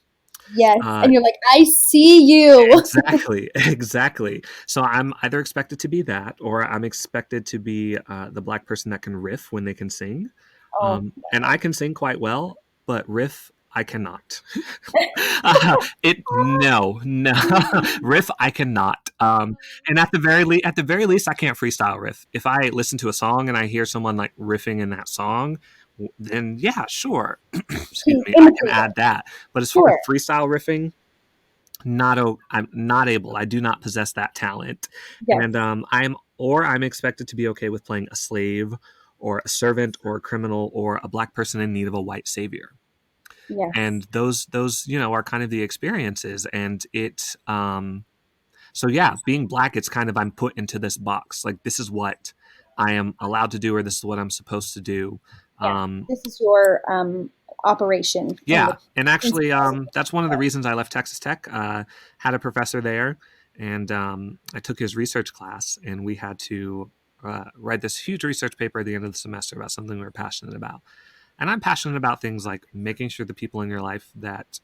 Yes. And you're like, I see you. Exactly. So I'm either expected to be that, or I'm expected to be the Black person that can riff when they can sing. And I can sing quite well, but riff I cannot. No. Riff I cannot. And at the very least, I can't freestyle riff. If I listen to a song and I hear someone like riffing in that song, then yeah, sure. Excuse me, I can add that. But as far as freestyle riffing, I'm not able. I do not possess that talent. Yes. And I'm expected to be okay with playing a slave or a servant or a criminal or a Black person in need of a white savior. Yes. And those are kind of the experiences. And it so yeah, being Black, it's kind of, I'm put into this box. Like, this is what I am allowed to do, or this is what I'm supposed to do. Yeah. This is your operation. Yeah. And actually, that's one of the reasons I left Texas Tech. Had a professor there, and I took his research class, and we had to write this huge research paper at the end of the semester about something we were passionate about. And I'm passionate about things like making sure the people in your life that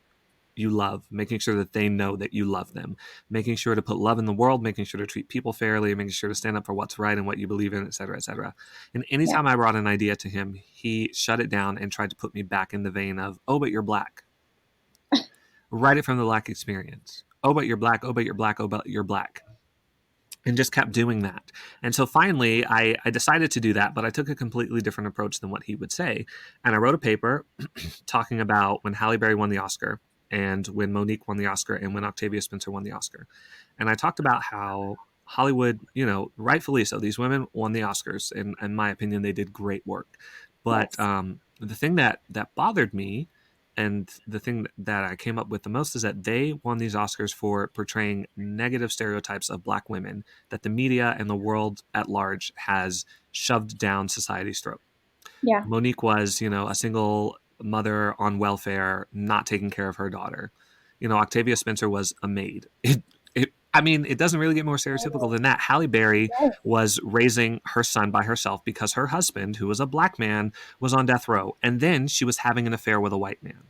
you love, making sure that they know that you love them, making sure to put love in the world, making sure to treat people fairly, making sure to stand up for what's right and what you believe in, et cetera, et cetera. And anytime I brought an idea to him, he shut it down and tried to put me back in the vein of, oh, but you're Black. Write it from the Black experience. Oh, but you're Black. Oh, but you're Black. Oh, but you're Black. And just kept doing that. And so finally, I decided to do that, but I took a completely different approach than what he would say. And I wrote a paper talking about when Halle Berry won the Oscar, and when Monique won the Oscar, and when Octavia Spencer won the Oscar. And I talked about how Hollywood, rightfully so, these women won the Oscars. And in my opinion, they did great work. But the thing that bothered me, and the thing that I came up with the most, is that they won these Oscars for portraying negative stereotypes of Black women that the media and the world at large has shoved down society's throat. Yeah. Monique was, a single mother on welfare, not taking care of her daughter. Octavia Spencer was a maid. It doesn't really get more stereotypical than that. Halle Berry was raising her son by herself because her husband, who was a Black man, was on death row. And then she was having an affair with a white man.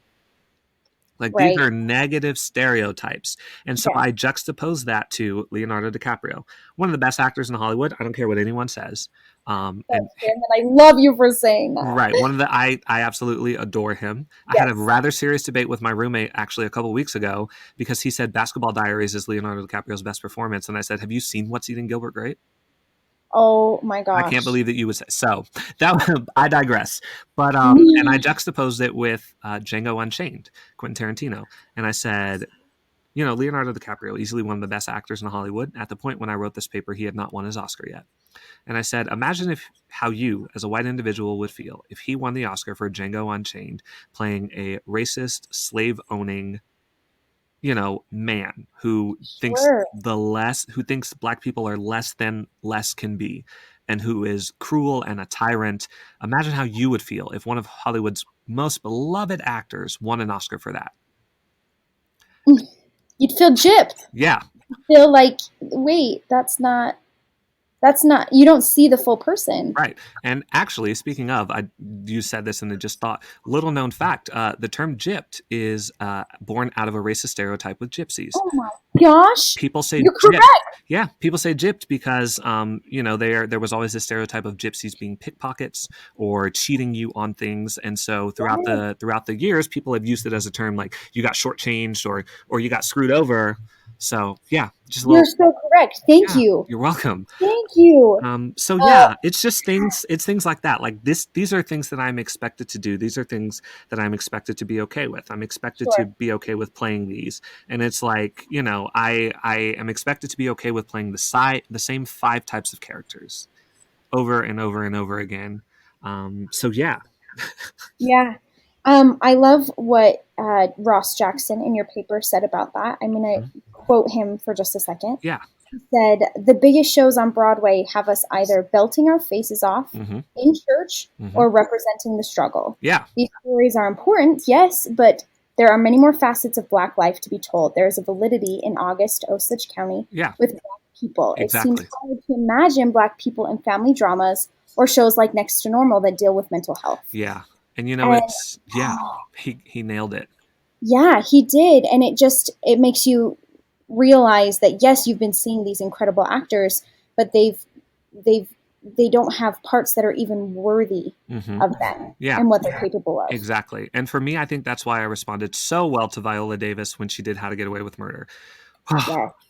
Like, these are negative stereotypes. And so I juxtapose that to Leonardo Dicaprio, one of the best actors in Hollywood. I don't care what anyone says. And I love you for saying that. Right. I absolutely adore him. I had a rather serious debate with my roommate actually a couple weeks ago, because he said Basketball Diaries is Leonardo DiCaprio's best performance. And I said, have you seen What's Eating Gilbert Grape? Oh my gosh. I can't believe that you would say so. I digress. But and I juxtaposed it with Django Unchained, Quentin Tarantino. And I said, Leonardo DiCaprio, easily one of the best actors in Hollywood. At the point when I wrote this paper, he had not won his Oscar yet. And I said, imagine how you, as a white individual, would feel if he won the Oscar for Django Unchained, playing a racist, slave-owning, man who thinks who thinks Black people are less than less can be, and who is cruel and a tyrant. Imagine how you would feel if one of Hollywood's most beloved actors won an Oscar for that. You'd feel gypped. Yeah. Feel like, wait, that's not, you don't see the full person. Right. And actually, speaking of, you said this and I just thought, little known fact, the term gypped is born out of a racist stereotype with gypsies. Oh my gosh. People say You're gypped. correct. Yeah, people say gypped because, there was always a stereotype of gypsies being pickpockets or cheating you on things. And so throughout the years, people have used it as a term like you got shortchanged or you got screwed over. So yeah, just a little. You're so correct. Thank you. You're welcome. Thank you. So yeah, it's just things. It's things like that. Like these are things that I'm expected to do. These are things that I'm expected to be okay with. I'm expected to be okay with playing these, and it's like I am expected to be okay with playing the same 5 types of characters over and over and over again. So yeah. Yeah. I love what Ross Jackson in your paper said about that. I'm going to quote him for just a second. Yeah. He said, the biggest shows on Broadway have us either belting our faces off in church or representing the struggle. Yeah. These stories are important, yes, but there are many more facets of Black life to be told. There is a validity in August, Osage County with Black people. Exactly. It seems hard to imagine Black people in family dramas or shows like Next to Normal that deal with mental health. Yeah. And he nailed it. Yeah, he did. And it makes you realize that, yes, you've been seeing these incredible actors, but they don't have parts that are even worthy of them and what they're capable of. Exactly. And for me, I think that's why I responded so well to Viola Davis when she did How to Get Away with Murder.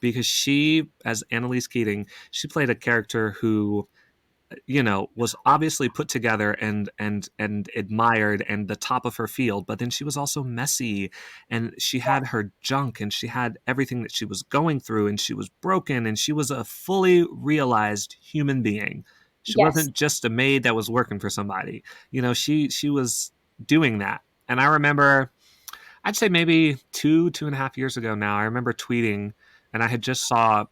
Because she, as Annalise Keating, she played a character who was obviously put together and admired and the top of her field, but then she was also messy and she had her junk and she had everything that she was going through and she was broken and she was a fully realized human being. She wasn't just a maid that was working for somebody. She was doing that. And I remember, I'd say maybe 2.5 years ago now, I remember tweeting, and I had just saw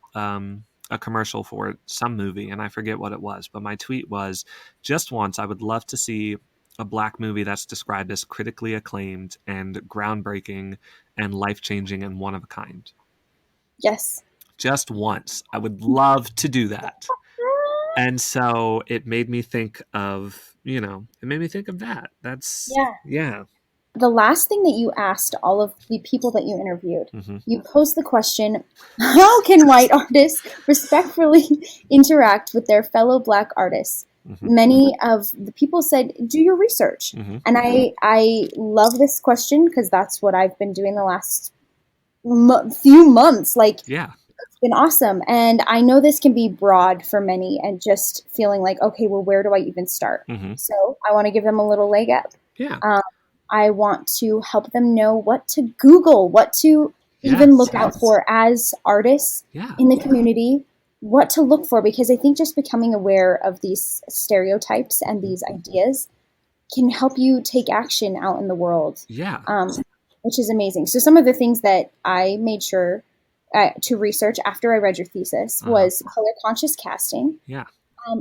a commercial for some movie, and I forget what it was, but my tweet was, just once, I would love to see a Black movie that's described as critically acclaimed and groundbreaking and life-changing and one of a kind. Yes. Just once. I would love to do that. And so it made me think of, that. That's, yeah. The last thing that you asked all of the people that you interviewed, you posed the question, how can white artists respectfully interact with their fellow Black artists? Many of the people said, do your research. And I love this question because that's what I've been doing the last few months. It's been awesome. And I know this can be broad for many and just feeling like, okay, well, where do I even start? So I want to give them a little leg up. Yeah. I want to help them know what to Google, what to even look out for as artists in the community, what to look for, because I think just becoming aware of these stereotypes and these ideas can help you take action out in the world, which is amazing. So some of the things that I made sure to research after I read your thesis was color conscious casting. Yeah.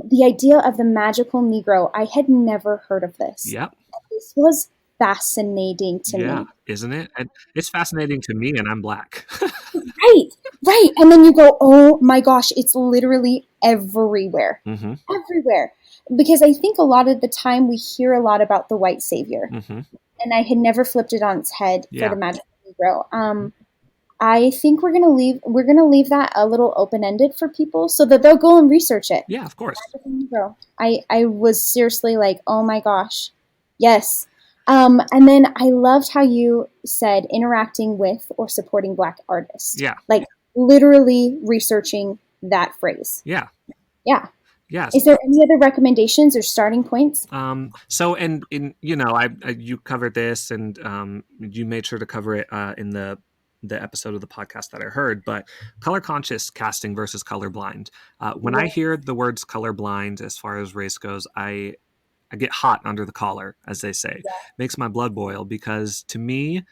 The idea of the magical Negro. I had never heard of this. Yep. This was fascinating to me. Isn't it? And it's fascinating to me, and I'm Black. Right. And then you go, oh my gosh, it's literally everywhere. Everywhere. Because I think a lot of the time we hear a lot about the white savior. And I had never flipped it on its head for the magical Negro. I think we're gonna leave that a little open-ended for people so that they'll go and research it. Yeah, of course. I was seriously like, oh my gosh. Yes. And then I loved how you said interacting with or supporting Black artists. Yeah. Like literally researching that phrase. Yeah. Yeah. Yes. Is there any other recommendations or starting points? So, and you covered this and you made sure to cover it in the episode of the podcast that I heard, but color conscious casting versus colorblind. When I hear the words colorblind, as far as race goes, I get hot under the collar, as they say. Makes my blood boil, because to me,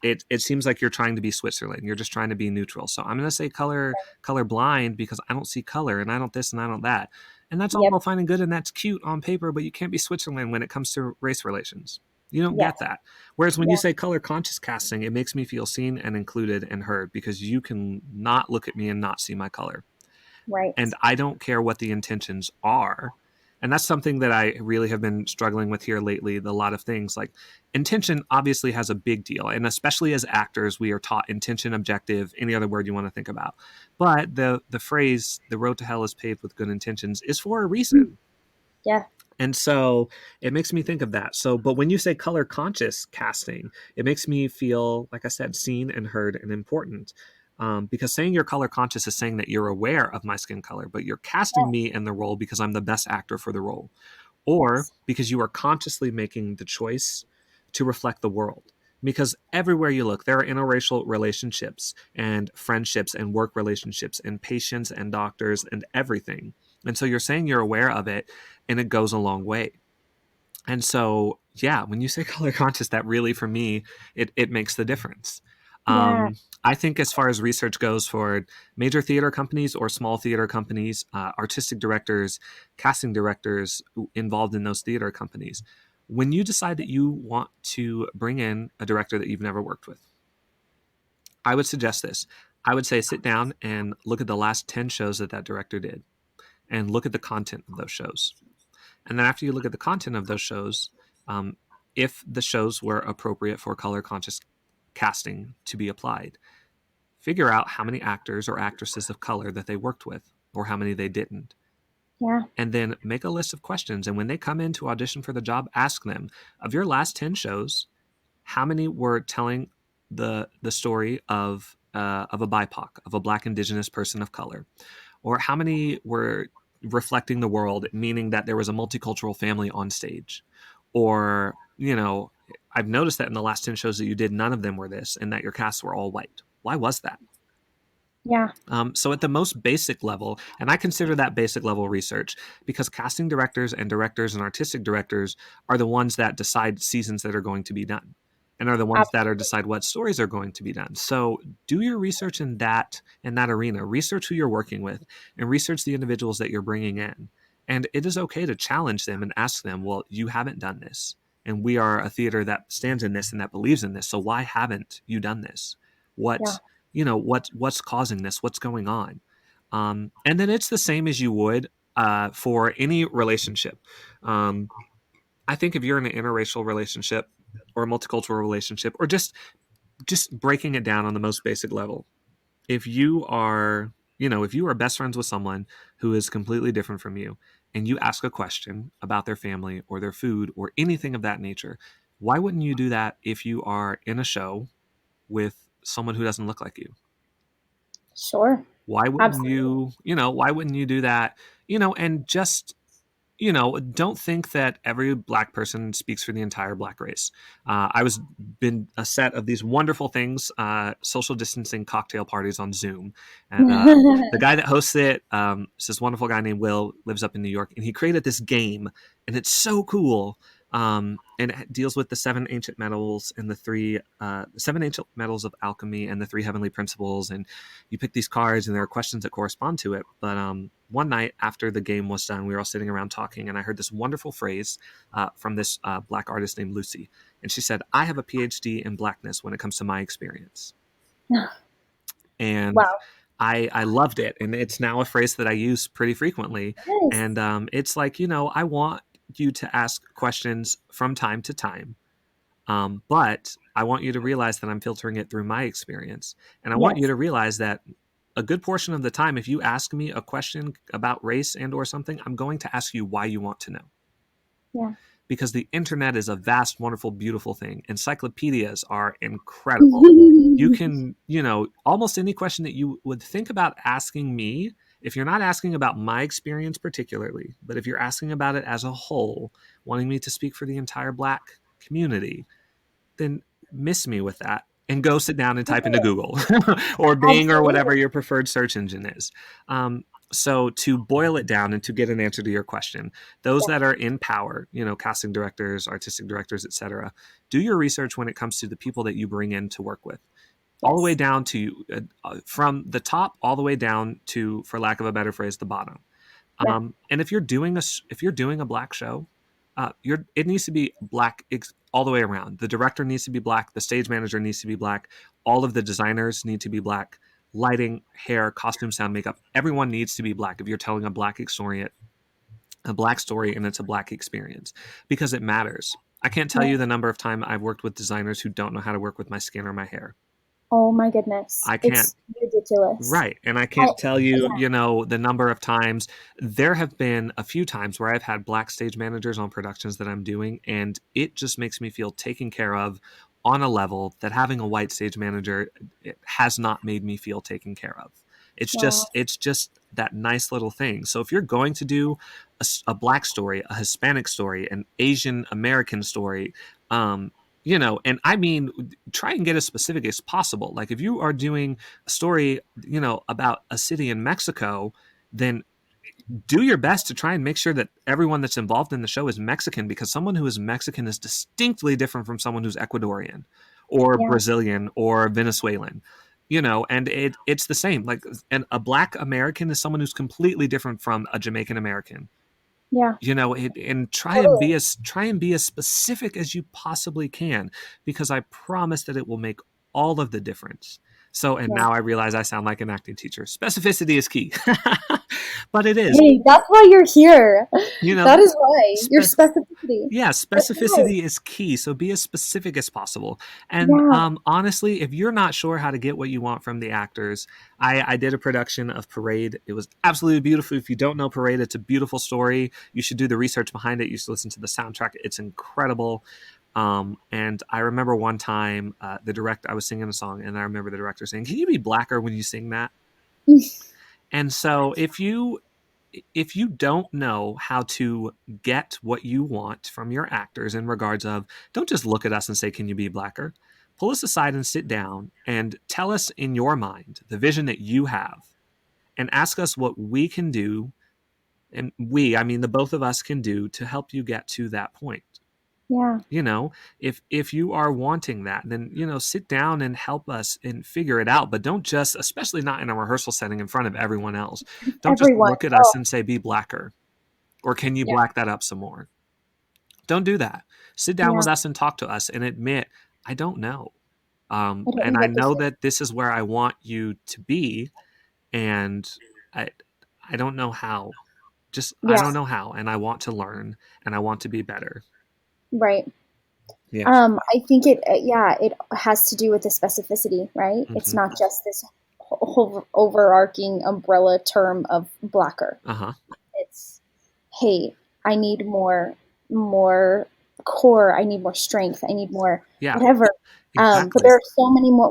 it seems like you're trying to be Switzerland. You're just trying to be neutral. So I'm going to say color blind because I don't see color and I don't this and I don't that. And that's all well fine and good and that's cute on paper, but you can't be Switzerland when it comes to race relations. You don't Yes. get that. Whereas when Yeah. you say color conscious casting, it makes me feel seen and included and heard, because you can not look at me and not see my color. Right. And I don't care what the intentions are. And that's something that I really have been struggling with here lately. A lot of things like intention obviously has a big deal. And especially as actors, we are taught intention, objective, any other word you want to think about. But the phrase, the road to hell is paved with good intentions, is for a reason. Yeah. And so it makes me think of that. So, but when you say color conscious casting, it makes me feel, like I said, seen and heard and important. Because saying you're color conscious is saying that you're aware of my skin color, but you're casting me in the role because I'm the best actor for the role, or because you are consciously making the choice to reflect the world. Because everywhere you look, there are interracial relationships and friendships and work relationships and patients and doctors and everything. And so you're saying you're aware of it, and it goes a long way. And so, yeah, when you say color conscious, that really, for me, it makes the difference. Yeah. I think as far as research goes for major theater companies or small theater companies, artistic directors, casting directors involved in those theater companies, when you decide that you want to bring in a director that you've never worked with, I would suggest this. I would say sit down and look at the last 10 shows that that director did and look at the content of those shows. And then after you look at the content of those shows, if the shows were appropriate for color conscious casting to be applied, figure out how many actors or actresses of color that they worked with or how many they didn't. Yeah. And then make a list of questions. And when they come in to audition for the job, ask them, of your last 10 shows, how many were telling the story of a BIPOC, of a Black Indigenous person of color? Or how many were reflecting the world, meaning that there was a multicultural family on stage? Or, I've noticed that in the last 10 shows that you did, none of them were this, and that your casts were all white. Why was that? Yeah. So at the most basic level, and I consider that basic level research, because casting directors and artistic directors are the ones that decide seasons that are going to be done, and are the ones that are decide what stories are going to be done. So do your research in that arena. Research who you're working with, and research the individuals that you're bringing in. And it is okay to challenge them and ask them, well, you haven't done this, and we are a theater that stands in this and that believes in this. So why haven't you done this? What's causing this? What's going on? And then it's the same as you would for any relationship. I think if you're in an interracial relationship or a multicultural relationship, or just breaking it down on the most basic level, if you are best friends with someone who is completely different from you, and you ask a question about their family or their food or anything of that nature, why wouldn't you do that if you are in a show with someone who doesn't look like you? Sure. Why wouldn't why wouldn't you do that? And just, don't think that every Black person speaks for the entire Black race. I was been a set of these wonderful things, social distancing cocktail parties on Zoom. And the guy that hosts it, is this wonderful guy named Will, lives up in New York, and he created this game, and it's so cool. And it deals with the 7 ancient metals and the 7 ancient metals of alchemy and the 3 heavenly principles. And you pick these cards, and there are questions that correspond to it. But one night after the game was done, we were all sitting around talking, and I heard this wonderful phrase from this Black artist named Lucy. And she said, "I have a PhD in Blackness when it comes to my experience." And wow. I loved it. And it's now a phrase that I use pretty frequently. Nice. And it's like, I want you to ask questions from time to time. But I want you to realize that I'm filtering it through my experience. And I want you to realize that a good portion of the time, if you ask me a question about race and or something, I'm going to ask you why you want to know. Yeah. Because the internet is a vast, wonderful, beautiful thing. Encyclopedias are incredible. You can, almost any question that you would think about asking me, if you're not asking about my experience particularly, but if you're asking about it as a whole, wanting me to speak for the entire Black community, then miss me with that and go sit down and type into Google or Bing or whatever your preferred search engine is. So to boil it down and to get an answer to your question, those that are in power, casting directors, artistic directors, etc., do your research when it comes to the people that you bring in to work with. All the way down to from the top all the way down to, for lack of a better phrase, the bottom. And if you're doing a Black show, it needs to be black all the way around. The director needs to be black. The stage manager needs to be black. All of the designers need to be black. Lighting, hair, costume, sound, makeup. Everyone needs to be black if you're telling a black story, and it's a black experience, because it matters. I can't tell you the number of times I've worked with designers who don't know how to work with my skin or my hair. Oh my goodness. I can't. It's ridiculous. Right. And I can't tell you, the number of times. There have been a few times where I've had black stage managers on productions that I'm doing, and it just makes me feel taken care of on a level that having a white stage manager, it has not made me feel taken care of. It's just that nice little thing. So if you're going to do a black story, a Hispanic story, an Asian American story, and I mean, try and get as specific as possible. Like if you are doing a story, about a city in Mexico, then do your best to try and make sure that everyone that's involved in the show is Mexican, because someone who is Mexican is distinctly different from someone who's Ecuadorian or Brazilian or Venezuelan. And it's the same. Like, and a black American is someone who's completely different from a Jamaican American. Yeah. And try and be as specific as you possibly can, because I promise that it will make all of the difference. So, and now I realize I sound like an acting teacher. Specificity is key. But it is. Hey, that's why you're here. That is why. Your specificity. Yeah, specificity is key. So be as specific as possible. And honestly, if you're not sure how to get what you want from the actors, I did a production of Parade. It was absolutely beautiful. If you don't know Parade, it's a beautiful story. You should do the research behind it. You should listen to the soundtrack. It's incredible. And I remember one time I was singing a song, and I remember the director saying, "Can you be blacker when you sing that?" And so if you don't know how to get what you want from your actors in regards of, don't just look at us and say, "Can you be blacker?" Pull us aside and sit down and tell us in your mind the vision that you have, and ask us what we can do. And I mean the both of us can do to help you get to that point. Yeah. If you are wanting that, then, sit down and help us and figure it out. But don't just, especially not in a rehearsal setting in front of everyone else, don't just look at us and say, "Be blacker," or "Can you black that up some more?" Don't do that. Sit down with us and talk to us and admit, "I don't know. And I know that this is where I want you to be. And I don't know how. I don't know how. And I want to learn, and I want to be better." Right. Yeah. I think it has to do with the specificity, right? Mm-hmm. It's not just this whole overarching umbrella term of blacker. It's, hey, I need more core. I need more strength. I need more whatever. Exactly. But there are so many more.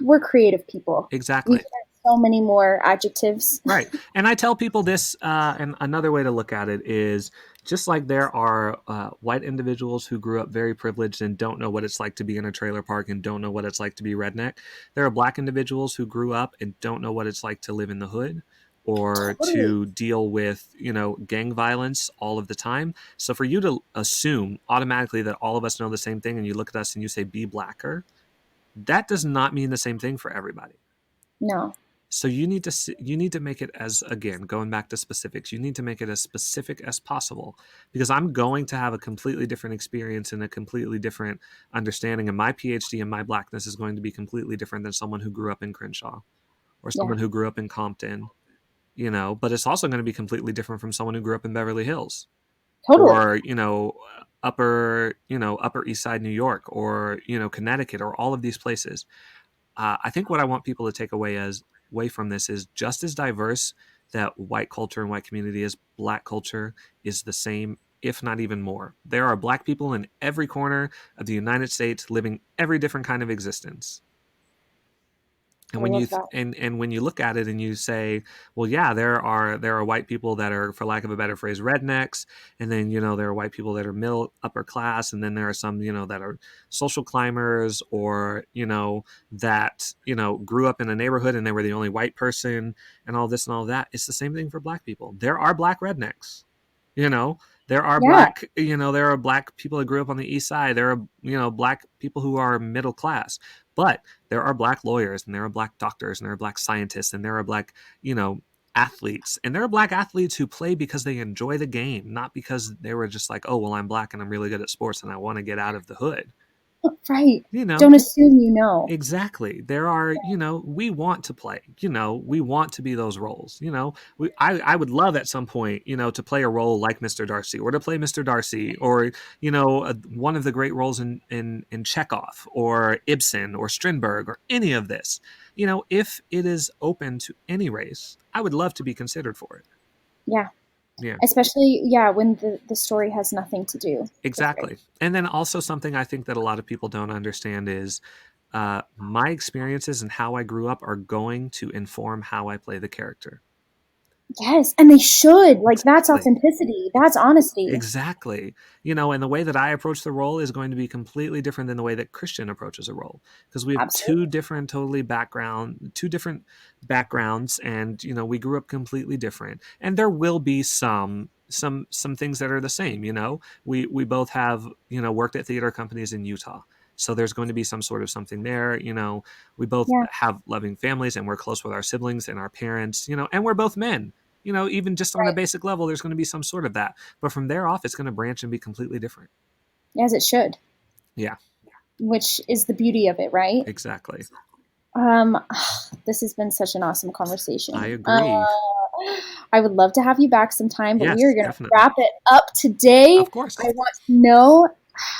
We're creative people. Exactly. We have so many more adjectives. Right. And I tell people this, and another way to look at it is, just like there are white individuals who grew up very privileged and don't know what it's like to be in a trailer park and don't know what it's like to be redneck, there are black individuals who grew up and don't know what it's like to live in the hood or to deal with, gang violence all of the time. So for you to assume automatically that all of us know the same thing, and you look at us and you say, "Be blacker," that does not mean the same thing for everybody. No. So you need to make it as, again, going back to specifics, you need to make it as specific as possible, because I'm going to have a completely different experience and a completely different understanding, and my PhD and my blackness is going to be completely different than someone who grew up in Crenshaw or someone who grew up in Compton, but it's also going to be completely different from someone who grew up in Beverly Hills. Totally. Or, upper East Side New York, or, Connecticut, or all of these places. I think what I want people to take away from this is, just as diverse that white culture and white community is, black culture is the same, if not even more. There are black people in every corner of the United States living every different kind of existence. And when you look at it and you say, well, yeah, there are white people that are, for lack of a better phrase, rednecks, and then there are white people that are middle upper class, and then there are some that are social climbers, or that grew up in a neighborhood and they were the only white person, and all this and all that. It's the same thing for black people. There are black rednecks. There are black, there are black people that grew up on the East Side. There are, black people who are middle class, but there are black lawyers, and there are black doctors, and there are black scientists, and there are black, athletes, and there are Black athletes who play because they enjoy the game, not because they were just like, oh, well, I'm Black and I'm really good at sports and I want to get out of the hood. Right. You know, don't assume you know. Exactly. There are, we want to play, we want to be those roles, I would love at some point, to play a role like Mr. Darcy or to play Mr. Darcy or, one of the great roles in Chekhov or Ibsen or Strindberg or any of this, if it is open to any race, I would love to be considered for it. Yeah. Yeah. Especially, when the story has nothing to do. Exactly. And then also something I think that a lot of people don't understand is my experiences and how I grew up are going to inform how I play the character. Yes, and they should. Like, that's authenticity. That's honesty. Exactly. And the way that I approach the role is going to be completely different than the way that Christian approaches a role. Because we have two different backgrounds, and, we grew up completely different. And there will be some things that are the same, We both have, worked at theater companies in Utah. So there's going to be some sort of something there. We both have loving families and we're close with our siblings and our parents, and we're both men. Even just on a basic level, there's going to be some sort of that. But from there off, it's going to branch and be completely different. As it should. Yeah. Which is the beauty of it, right? Exactly. This has been such an awesome conversation. I agree. I would love to have you back sometime, but we are going to definitely wrap it up today. Of course. I want to know,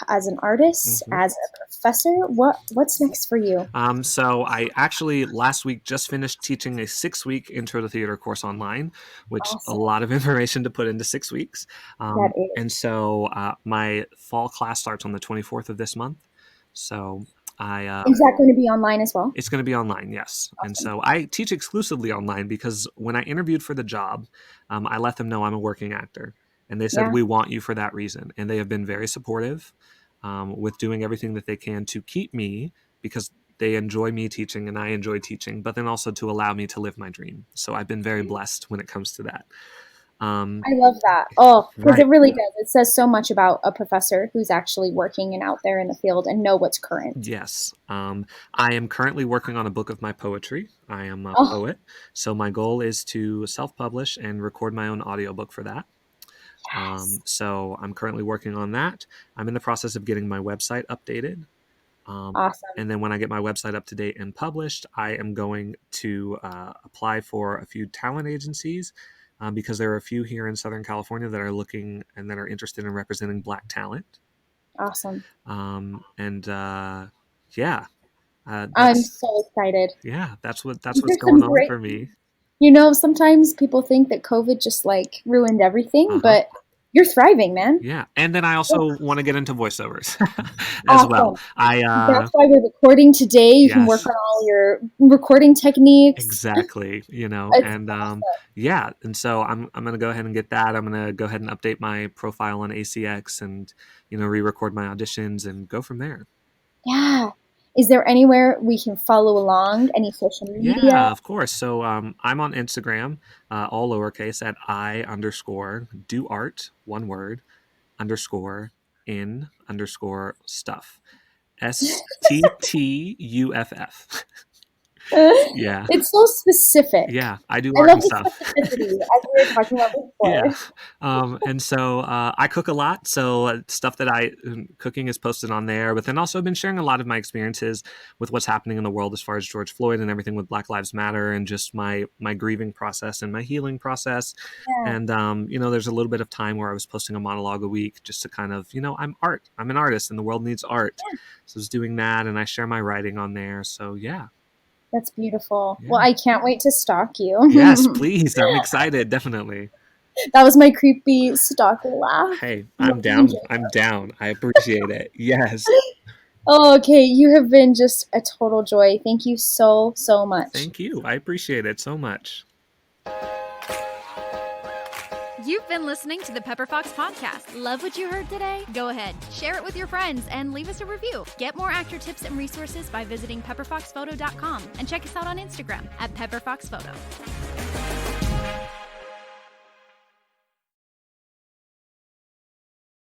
as an artist, as a professor, what's next for you? So I actually last week just finished teaching a 6-week intro to theater course online, which a lot of information to put into 6 weeks. That is. And so my fall class starts on the 24th of this month. So is that going to be online as well? It's going to be online, yes. Awesome. And so I teach exclusively online because when I interviewed for the job, I let them know I'm a working actor. And they said, we want you for that reason. And they have been very supportive with doing everything that they can to keep me because they enjoy me teaching and I enjoy teaching, but then also to allow me to live my dream. So I've been very blessed when it comes to that. I love that. Because it really does. It says so much about a professor who's actually working and out there in the field and know what's current. Yes. I am currently working on a book of my poetry. I am a poet. So my goal is to self-publish and record my own audiobook for that. Yes. So I'm currently working on that. I'm in the process of getting my website updated. Awesome. And then when I get my website up to date and published, I am going to apply for a few talent agencies because there are a few here in Southern California that are looking and that are interested in representing Black talent. Awesome. I'm so excited. Yeah, that's what's going on for me. Sometimes people think that COVID just ruined everything, but you're thriving, man. Yeah. And then I also want to get into voiceovers as well. That's why we're recording today. You can work on all your recording techniques. Exactly. And so I'm going to go ahead and get that. I'm going to go ahead and update my profile on ACX and, re-record my auditions and go from there. Yeah. Is there anywhere we can follow along? Any social media? Yeah, of course. So I'm on Instagram, all lowercase at I_do_art, one word, _in_stuff. STTUFF. Yeah. It's so specific. Yeah, I do art and stuff. Specificity, as we were talking about before. Yeah. And so I cook a lot. So stuff that cooking is posted on there. But then also I've been sharing a lot of my experiences with what's happening in the world as far as George Floyd and everything with Black Lives Matter and just my grieving process and my healing process. Yeah. And, there's a little bit of time where I was posting a monologue a week just to kind of, I'm an artist and the world needs art. Yeah. So I was doing that and I share my writing on there. So yeah. That's beautiful. Yeah. Well, I can't wait to stalk you. Yes, please. I'm excited. Definitely. That was my creepy stalker laugh. Hey, I'm down. I'm down. I appreciate it. Yes. Oh, okay. You have been just a total joy. Thank you so, so much. Thank you. I appreciate it so much. You've been listening to the Pepper Fox Podcast. Love what you heard today? Go ahead, share it with your friends, and leave us a review. Get more actor tips and resources by visiting pepperfoxphoto.com and check us out on Instagram at pepperfoxphoto.